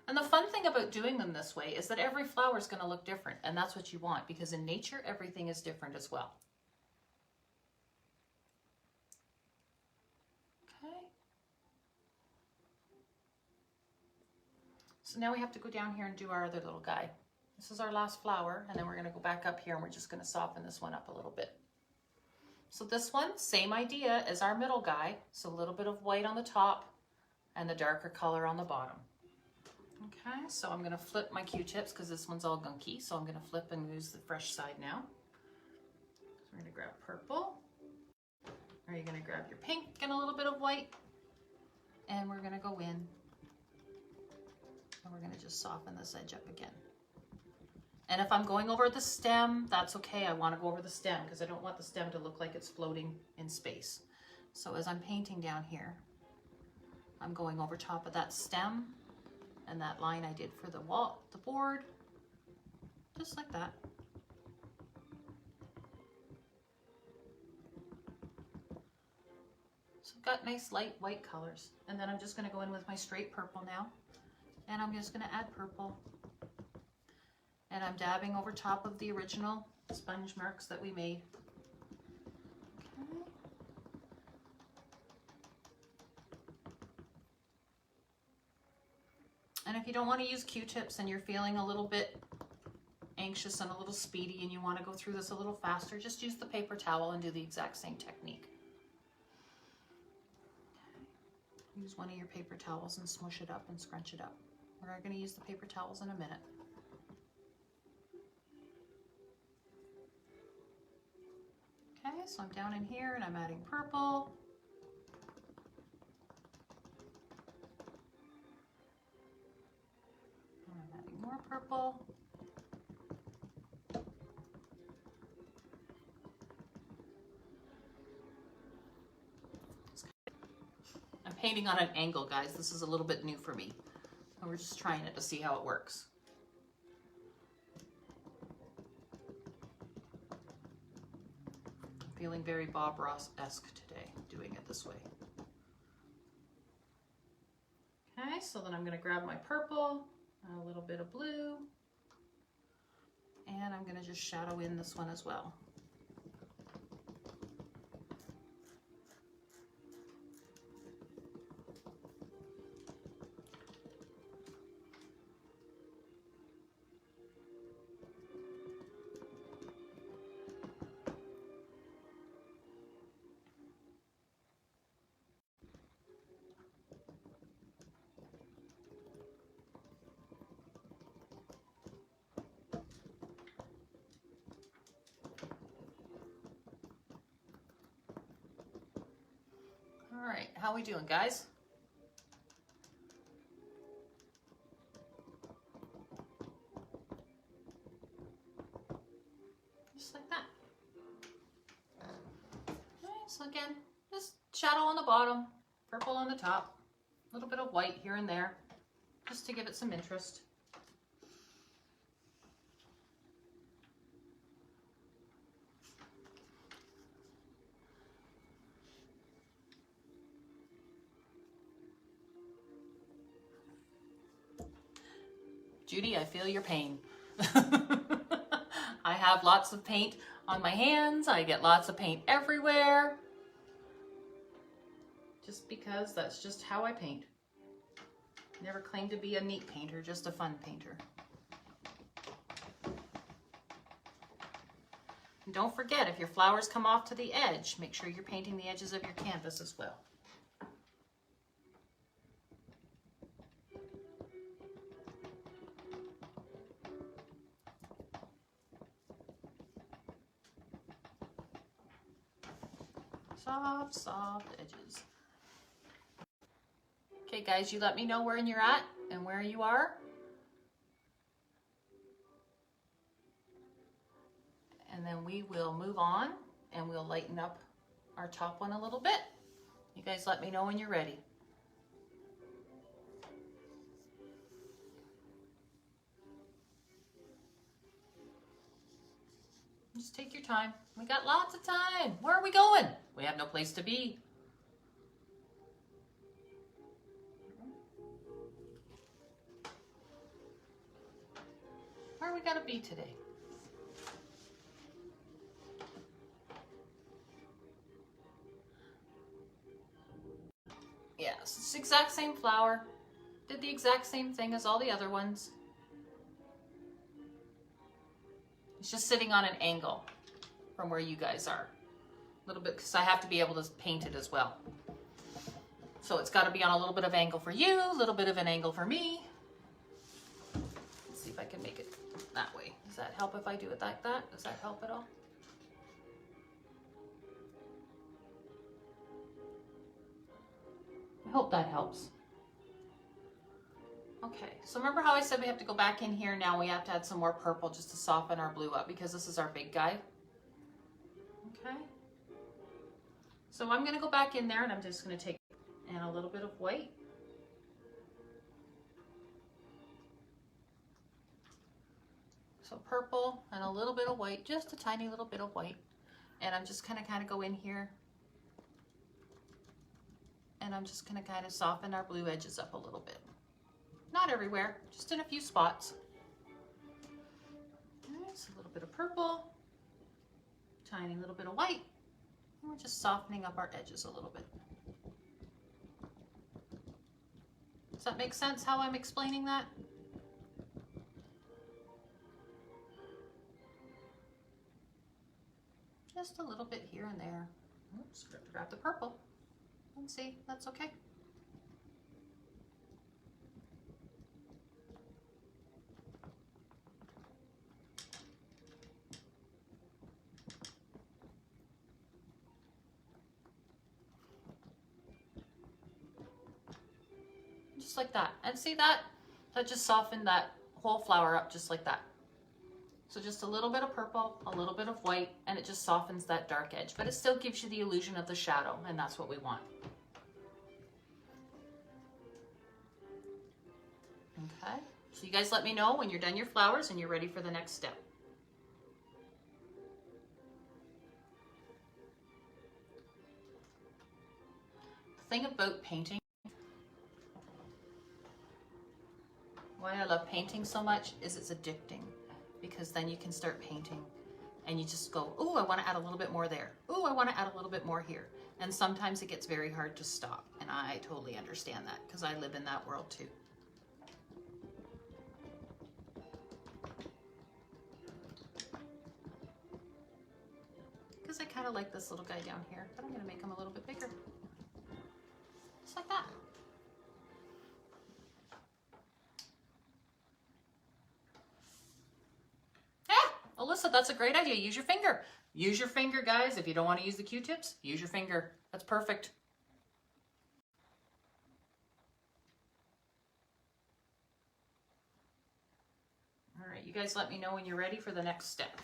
And the fun thing about doing them this way is that every flower is going to look different, and that's what you want, because in nature, everything is different as well. So now we have to go down here and do our other little guy. This is our last flower, and then we're going to go back up here and we're just going to soften this one up a little bit. So this one, same idea as our middle guy. So a little bit of white on the top and the darker color on the bottom. Okay, so I'm going to flip my Q-tips because this one's all gunky. So I'm going to flip and use the fresh side now. we're gonna grab purple. Or you're gonna grab your pink and a little bit of white. And we're gonna go in. And we're gonna just soften this edge up again. And if I'm going over the stem, that's okay. I wanna go over the stem because I don't want the stem to look like it's floating in space. So as I'm painting down here, I'm going over top of that stem and that line I did for the wall, the board, just like that. So I've got nice light white colors. And then I'm just gonna go in with my straight purple now. And I'm just gonna add purple. And I'm dabbing over top of the original sponge marks that we made. Okay. And if you don't want to use Q-tips and you're feeling a little bit anxious and a little speedy and you want to go through this a little faster, just use the paper towel and do the exact same technique. Okay. Use one of your paper towels and smush it up and scrunch it up. We're going to use the paper towels in a minute. Okay, so I'm down in here and I'm adding purple. And I'm adding more purple. I'm painting on an angle, guys. This is a little bit new for me. We're just trying it to see how it works. I'm feeling very Bob Ross-esque today, doing it this way. Okay, so then I'm going to grab my purple, a little bit of blue, and I'm going to just shadow in this one as well. All right, how we doing, guys? Just like that. All right, so again, just shadow on the bottom, purple on the top, a little bit of white here and there, just to give it some interest. Judy, I feel your pain. I have lots of paint on my hands. I get lots of paint everywhere. Just because that's just how I paint. Never claimed to be a neat painter, just a fun painter. And don't forget, if your flowers come off to the edge, make sure you're painting the edges of your canvas as well. Soft, soft edges. Okay, guys, you let me know where you're at and where you are. And then we will move on and we'll lighten up our top one a little bit. You guys let me know when you're ready. Just take your time. We got lots of time. Where are we going? We have no place to be. Where are we gonna be today? Yes, it's the exact same flower. Did the exact same thing as all the other ones. It's just sitting on an angle from where you guys are. A little bit, because I have to be able to paint it as well. So it's got to be on a little bit of angle for you, a little bit of an angle for me. Let's see if I can make it that way. Does that help if I do it like that? Does that help at all? I hope that helps. Okay, so remember how I said we have to go back in here? Now we have to add some more purple just to soften our blue up because this is our big guy. Okay. So I'm going to go back in there and I'm just going to take in a little bit of white. So purple and a little bit of white, just a tiny little bit of white. And I'm just kind of go in here. And I'm just going to kind of soften our blue edges up a little bit. Not everywhere, just in a few spots. There's a little bit of purple, tiny little bit of white. And we're just softening up our edges a little bit. Does that make sense how I'm explaining that? Just a little bit here and there. Oops, grab the purple. And see, that's okay. Just like that. And see that? That just softened that whole flower up just like that. So just a little bit of purple, a little bit of white, and it just softens that dark edge, but it still gives you the illusion of the shadow, and that's what we want. Okay, so you guys let me know when you're done your flowers and you're ready for the next step. The thing about painting, why I love painting so much is it's addicting. Because then you can start painting and you just go, oh, I want to add a little bit more there. Oh, I want to add a little bit more here. And sometimes it gets very hard to stop. And I totally understand that because I live in that world too. Because I kind of like this little guy down here, but I'm going to make him a little bit bigger. Just like that. Alyssa, that's a great idea. Use your finger. Use your finger, guys. If you don't want to use the Q-tips, use your finger. That's perfect. All right, you guys let me know when you're ready for the next step.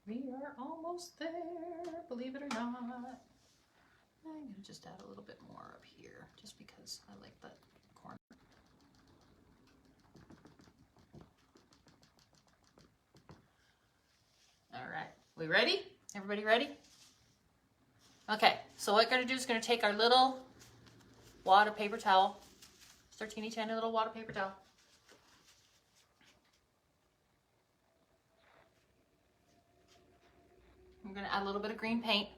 We are almost there, believe it or not. I'm going to just add a little bit more up here, just because I like that corner. All right, we ready? Everybody ready? Okay, so what we're going to do is going to take our little wad of paper towel, just our teeny tiny little wad of paper towel. I'm going to add a little bit of green paint.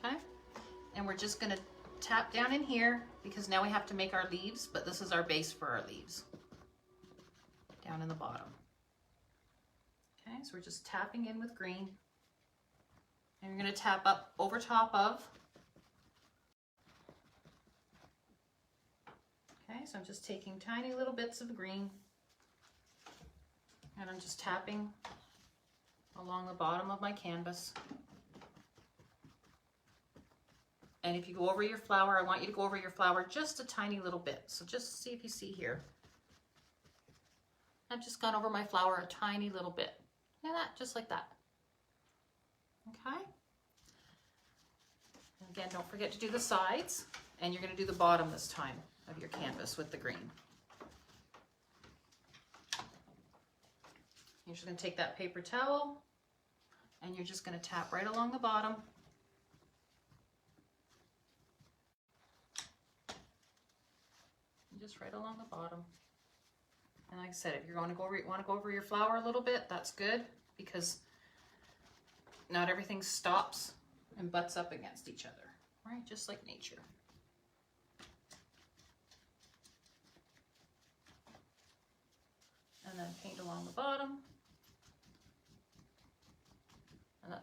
Okay, and we're just going to tap down in here because now we have to make our leaves, but this is our base for our leaves. Down in the bottom. Okay, so we're just tapping in with green. And you're going to tap up over top of. Okay, so I'm just taking tiny little bits of green. And I'm just tapping along the bottom of my canvas. And if you go over your flower, I want you to go over your flower just a tiny little bit. So just see if you see here. I've just gone over my flower a tiny little bit. Look at that, just like that. Okay. And again, don't forget to do the sides. And you're going to do the bottom this time of your canvas with the green. You're just going to take that paper towel and you're just going to tap right along the bottom. Just right along the bottom. And like I said, if you're going to go over, want to go over your flower a little bit, that's good because not everything stops and butts up against each other, right? Just like nature.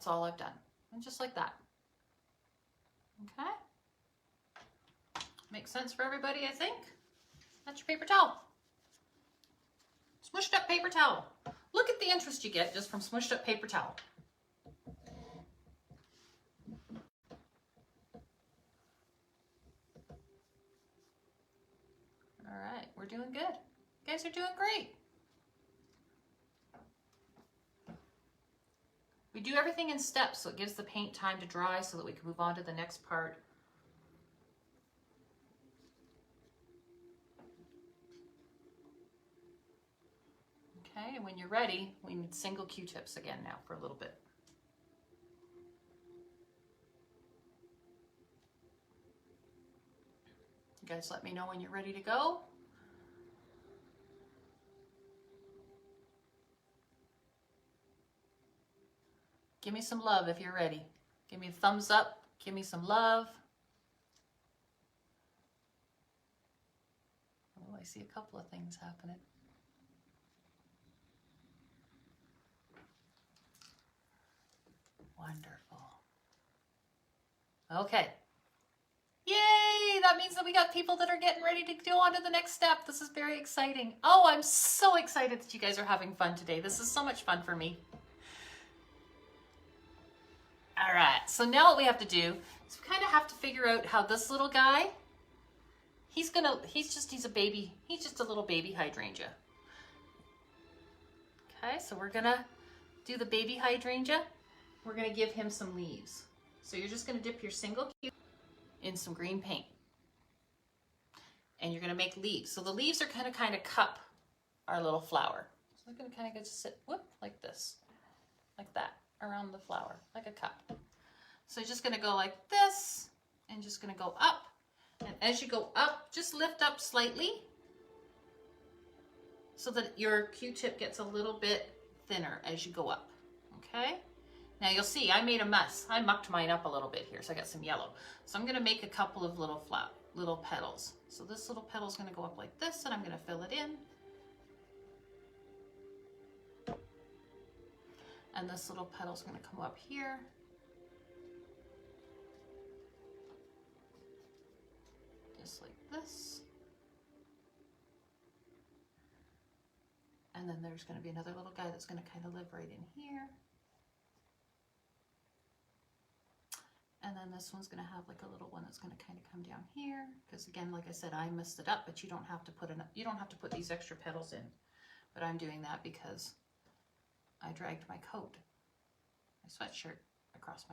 That's all I've done. And just like that. Okay? Makes sense for everybody, I think. That's your paper towel. Smushed up paper towel. Look at the interest you get just from smushed up paper towel. All right, we're doing good. You guys are doing great. We do everything in steps, so it gives the paint time to dry so that we can move on to the next part. Okay, and when you're ready, we need single Q-tips again now for a little bit. You guys let me know when you're ready to go. Give me some love if you're ready. Give me a thumbs up. Give me some love. Oh, I see a couple of things happening. Wonderful. Okay. Yay! That means that we got people that are getting ready to go on to the next step. This is very exciting. Oh, I'm so excited that you guys are having fun today. This is so much fun for me. All right, so now what we have to do is we kind of have to figure out how this little guy, he's just a little baby hydrangea. Okay, so we're gonna do the baby hydrangea. We're gonna give him some leaves. So you're just gonna dip your single cube in some green paint. And you're gonna make leaves. So the leaves are gonna kind of cup our little flower. So they're gonna kind of just sit, whoop, like this, like that, around the flower, like a cup. So you're just gonna go like this, and just gonna go up. And as you go up, just lift up slightly so that your Q-tip gets a little bit thinner as you go up, okay? Now you'll see I made a mess. I mucked mine up a little bit here, so I got some yellow. So I'm gonna make a couple of little petals. So this little petal is gonna go up like this, and I'm gonna fill it in. And this little petal is gonna come up here. Just like this. And then there's gonna be another little guy that's gonna kind of live right in here. And then this one's gonna have like a little one that's gonna kind of come down here. Because again, like I said, I messed it up, but you don't have to put these extra petals in. But I'm doing that because I dragged my coat, my sweatshirt across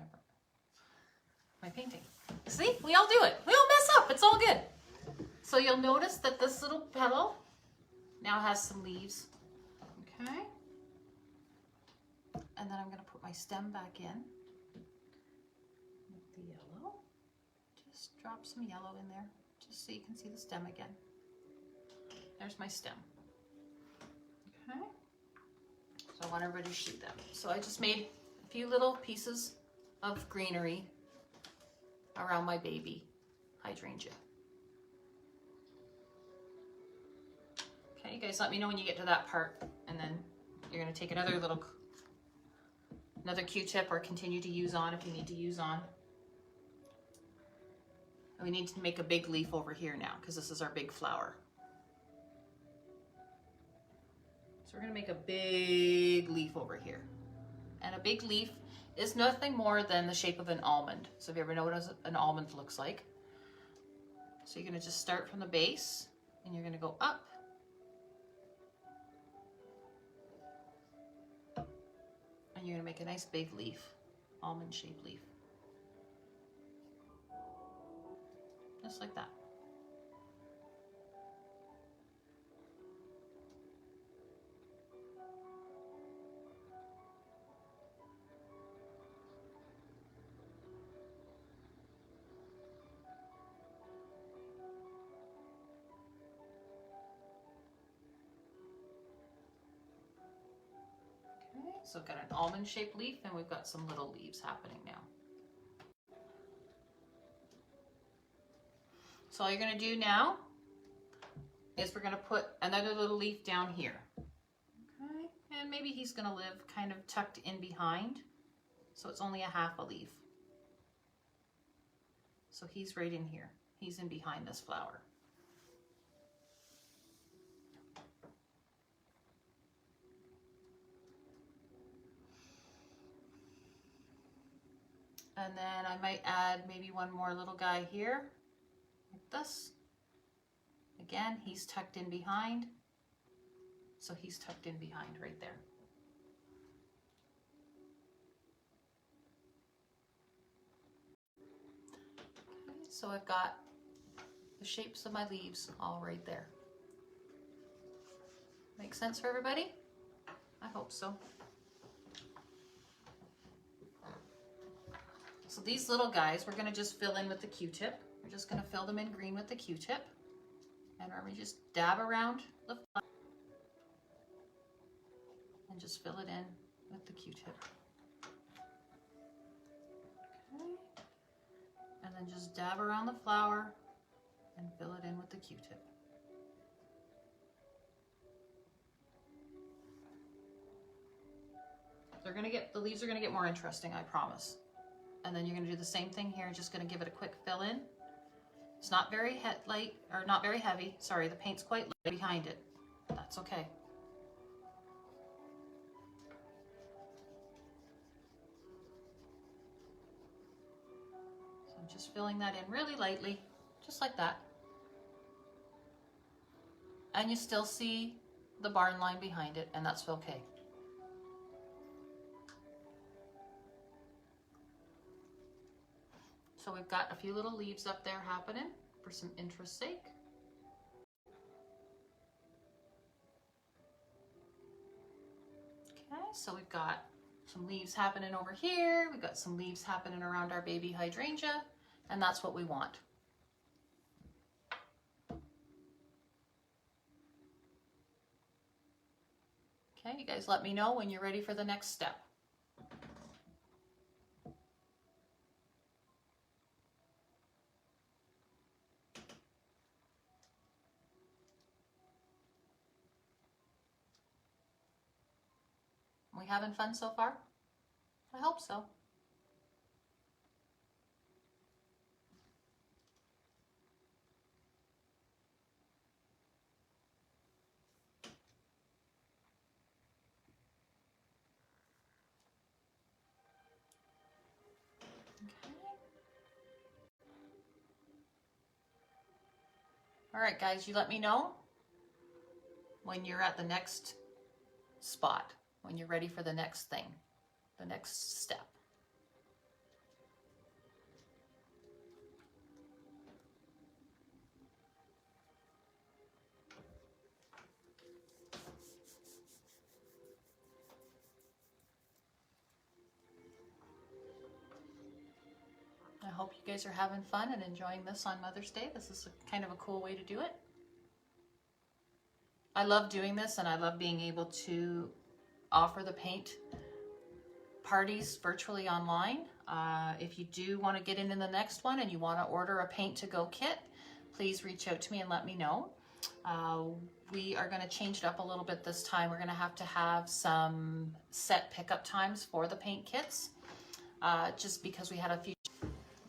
my painting. See, we all do it. We all mess up, it's all good. So you'll notice that this little petal now has some leaves, okay? And then I'm gonna put my stem back in. The yellow, just drop some yellow in there just so you can see the stem again. There's my stem. Okay, so I want everybody to see them. So I just made a few little pieces of greenery around my baby hydrangea. Okay, you guys let me know when you get to that part, and then you're going to take another Q-tip or continue to use on if you need to use on. We need to make a big leaf over here now because this is our big flower. So we're going to make a big leaf over here. And a big leaf is nothing more than the shape of an almond. So if you ever know what an almond looks like. So you're going to just start from the base and you're going to go up. And you're going to make a nice big leaf, almond shaped leaf. Just like that. Okay, so we've got an almond shaped leaf and we've got some little leaves happening now. So all you're going to do now is we're going to put another little leaf down here. Okay, and maybe he's going to live kind of tucked in behind. So it's only a half a leaf. So he's right in here. He's in behind this flower. And then I might add maybe one more little guy here, like this. Again, he's tucked in behind. So he's tucked in behind right there. Okay, so I've got the shapes of my leaves all right there. Make sense for everybody? I hope so. So these little guys, we're gonna just fill in with the Q-tip. We're just gonna fill them in green with the Q-tip. And we just dab around the flower and just fill it in with the Q-tip. Okay. And then just dab around the flower and fill it in with the Q-tip. The leaves are gonna get more interesting, I promise. And then you're gonna do the same thing here, just gonna give it a quick fill in. It's not very light, or not very heavy. Sorry, the paint's quite light behind it. That's okay. So I'm just filling that in really lightly, just like that. And you still see the barn line behind it, and that's okay. So we've got a few little leaves up there happening for some interest's sake. Okay, so we've got some leaves happening over here. We've got some leaves happening around our baby hydrangea, and that's what we want. Okay, you guys let me know when you're ready for the next step. We having fun so far? I hope so. Okay. All right, guys, you let me know when you're at the next spot, when you're ready for the next thing, the next step. I hope you guys are having fun and enjoying this on Mother's Day. This is kind of a cool way to do it. I love doing this, and I love being able to offer the paint parties virtually online. If you do want to get into the next one and you want to order a paint to go kit, please reach out to me and let me know. We are going to change it up a little bit this time. We're going to have some set pickup times for the paint kits, just because we had a few.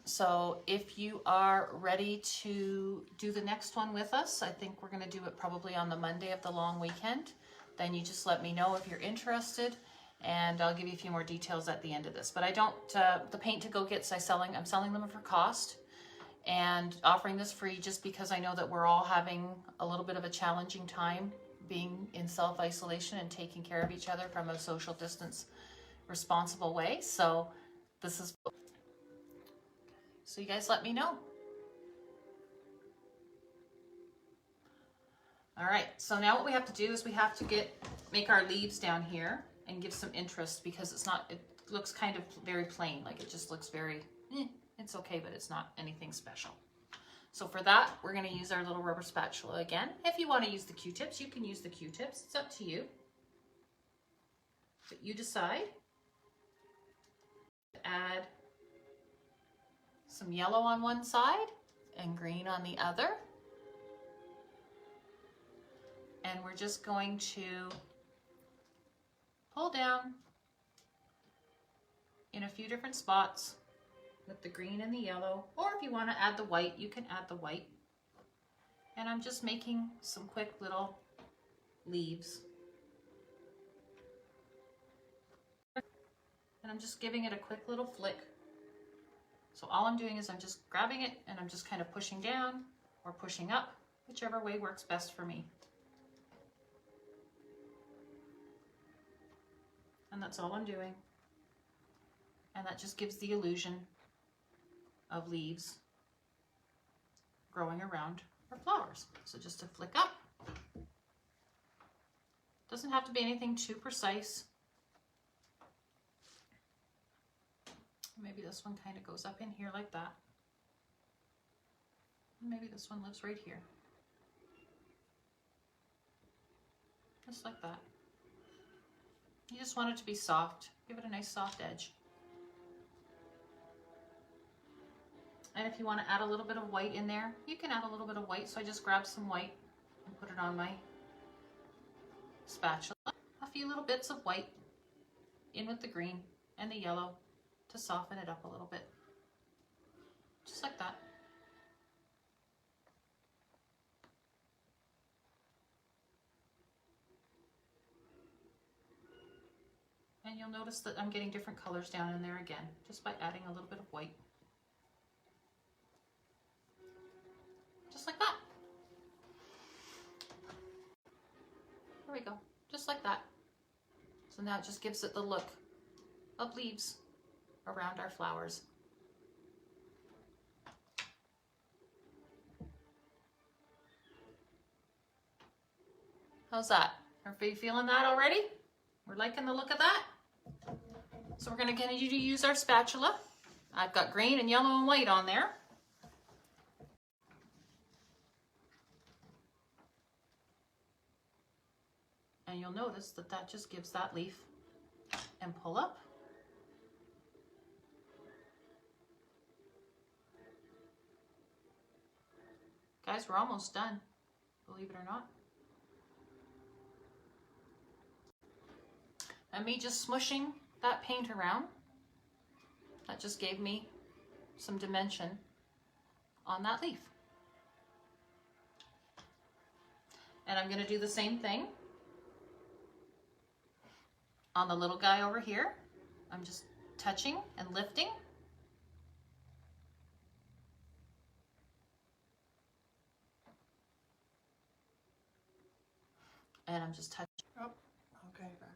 So if you are ready to do the next one with us, I think we're going to do it probably on the Monday of the long weekend. Then you just let me know if you're interested, and I'll give you a few more details at the end of this. But I don't, the paint to go kits I'm selling them for cost and offering this free just because I know that we're all having a little bit of a challenging time being in self-isolation and taking care of each other from a social distance responsible way. So this is, so you guys let me know. All right, so now what we have to do is we have to make our leaves down here and give some interest, because it looks kind of very plain, like it just looks very, it's okay, but it's not anything special. So for that, we're gonna use our little rubber spatula again. If you wanna use the Q-tips, you can use the Q-tips, it's up to you. But you decide. Add some yellow on one side and green on the other. And we're just going to pull down in a few different spots with the green and the yellow, or if you want to add the white, you can add the white. And I'm just making some quick little leaves. And I'm just giving it a quick little flick. So all I'm doing is I'm just grabbing it and I'm just kind of pushing down or pushing up, whichever way works best for me. And that's all I'm doing. And that just gives the illusion of leaves growing around our flowers. So just a flick up. Doesn't have to be anything too precise. Maybe this one kind of goes up in here like that. Maybe this one lives right here. Just like that. You just want it to be soft. Give it a nice soft edge. And if you want to add a little bit of white in there, you can add a little bit of white. So I just grabbed some white and put it on my spatula. A few little bits of white in with the green and the yellow to soften it up a little bit. Just like that. And you'll notice that I'm getting different colors down in there again, just by adding a little bit of white. Just like that. There we go, just like that. So now it just gives it the look of leaves around our flowers. How's that? Are you feeling that already? We're liking the look of that? So we're going to continue to use our spatula. I've got green and yellow and white on there. And you'll notice that that just gives that leaf and pull up. Guys, we're almost done, believe it or not. And me just smushing that paint around, that just gave me some dimension on that leaf. And I'm going to do the same thing on the little guy over here. I'm just touching and lifting. And I'm just touching. Oh, okay, back.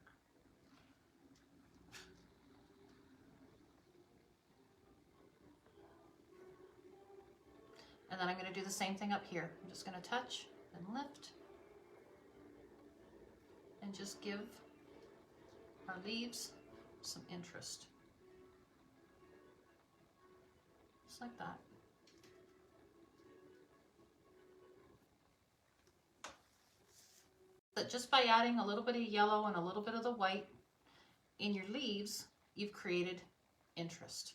And then I'm going to do the same thing up here. I'm just going to touch and lift and just give our leaves some interest. Just like that. But just by adding a little bit of yellow and a little bit of the white in your leaves, you've created interest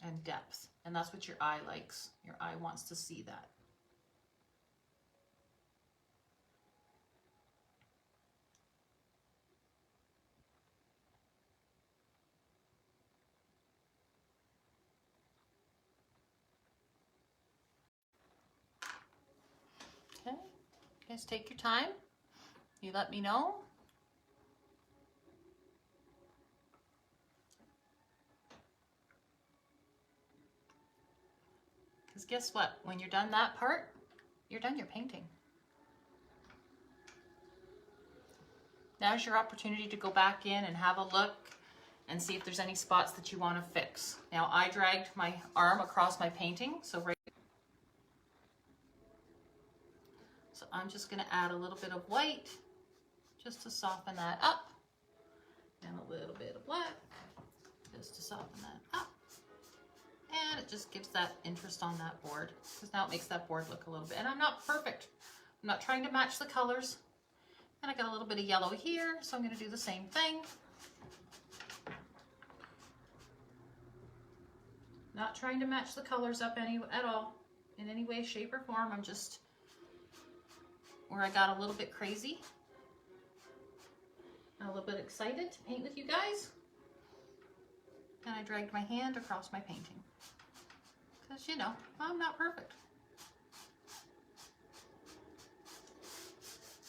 and depth. And that's what your eye likes. Your eye wants to see that. Okay, you guys take your time. You let me know. Because guess what? When you're done that part, you're done your painting. Now's your opportunity to go back in and have a look and see if there's any spots that you want to fix. Now I dragged my arm across my painting, so I'm just going to add a little bit of white just to soften that up, and a little bit of black just to soften that up. And it just gives that interest on that board, because now it makes that board look a little bit, and I'm not perfect. I'm not trying to match the colors. And I got a little bit of yellow here, so I'm going to do the same thing. Not trying to match the colors up at all, in any way, shape, or form. I'm just, where I got a little bit crazy, I'm a little bit excited to paint with you guys. And I dragged my hand across my painting. Because, you know, I'm not perfect.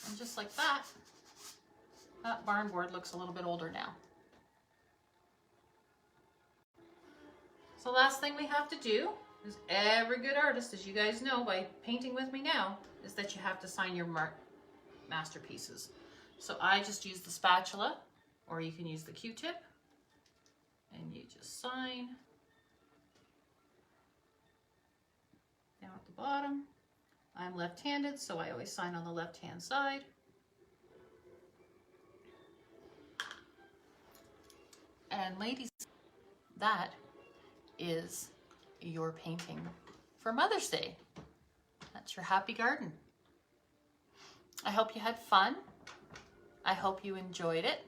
And just like that, that barn board looks a little bit older now. So last thing we have to do is, every good artist, as you guys know by painting with me now, is that you have to sign your masterpieces. So I just use the spatula, or you can use the Q-tip, and you just sign down at the bottom. I'm left-handed, so I always sign on the left-hand side. And ladies, that is your painting for Mother's Day. That's your happy garden. I hope you had fun. I hope you enjoyed it.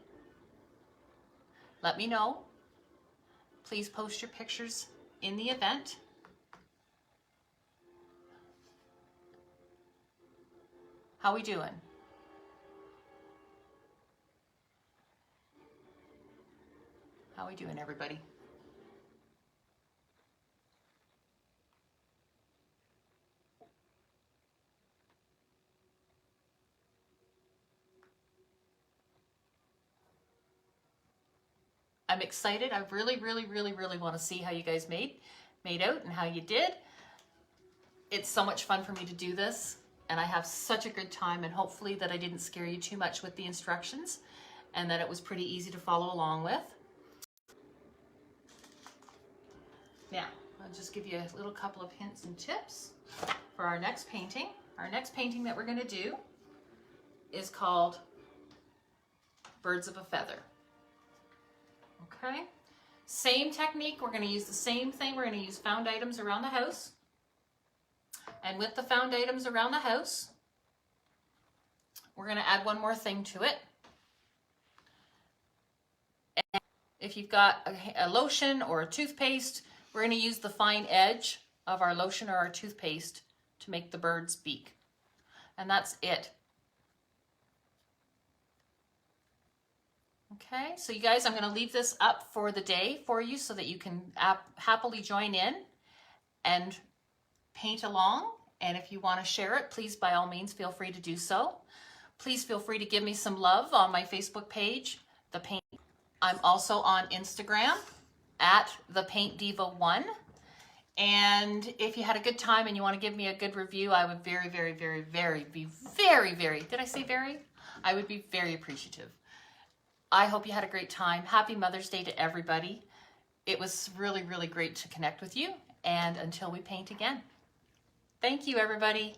Let me know. Please post your pictures in the event. How we doing? How we doing, everybody? I'm excited. I really want to see how you guys made out and how you did. It's so much fun for me to do this, and I have such a good time, and hopefully that I didn't scare you too much with the instructions and that it was pretty easy to follow along with. Now, I'll just give you a little couple of hints and tips for our next painting. Our next painting that we're going to do is called Birds of a Feather. Okay, same technique. We're going to use the same thing. We're going to use found items around the house. And with the found items around the house, we're going to add one more thing to it. And if you've got a lotion or a toothpaste, we're going to use the fine edge of our lotion or our toothpaste to make the bird's beak. And that's it. Okay, so you guys, I'm going to leave this up for the day for you so that you can happily join in and paint along. And if you want to share it, please, by all means, feel free to do so. Please feel free to give me some love on my Facebook page, The Paint. I'm also on Instagram at The Paint Diva 1. And if you had a good time and you want to give me a good review, I would very, did I say very? I would be very appreciative. I hope you had a great time. Happy Mother's Day to everybody. It was really great to connect with you. And until we paint again. Thank you, everybody.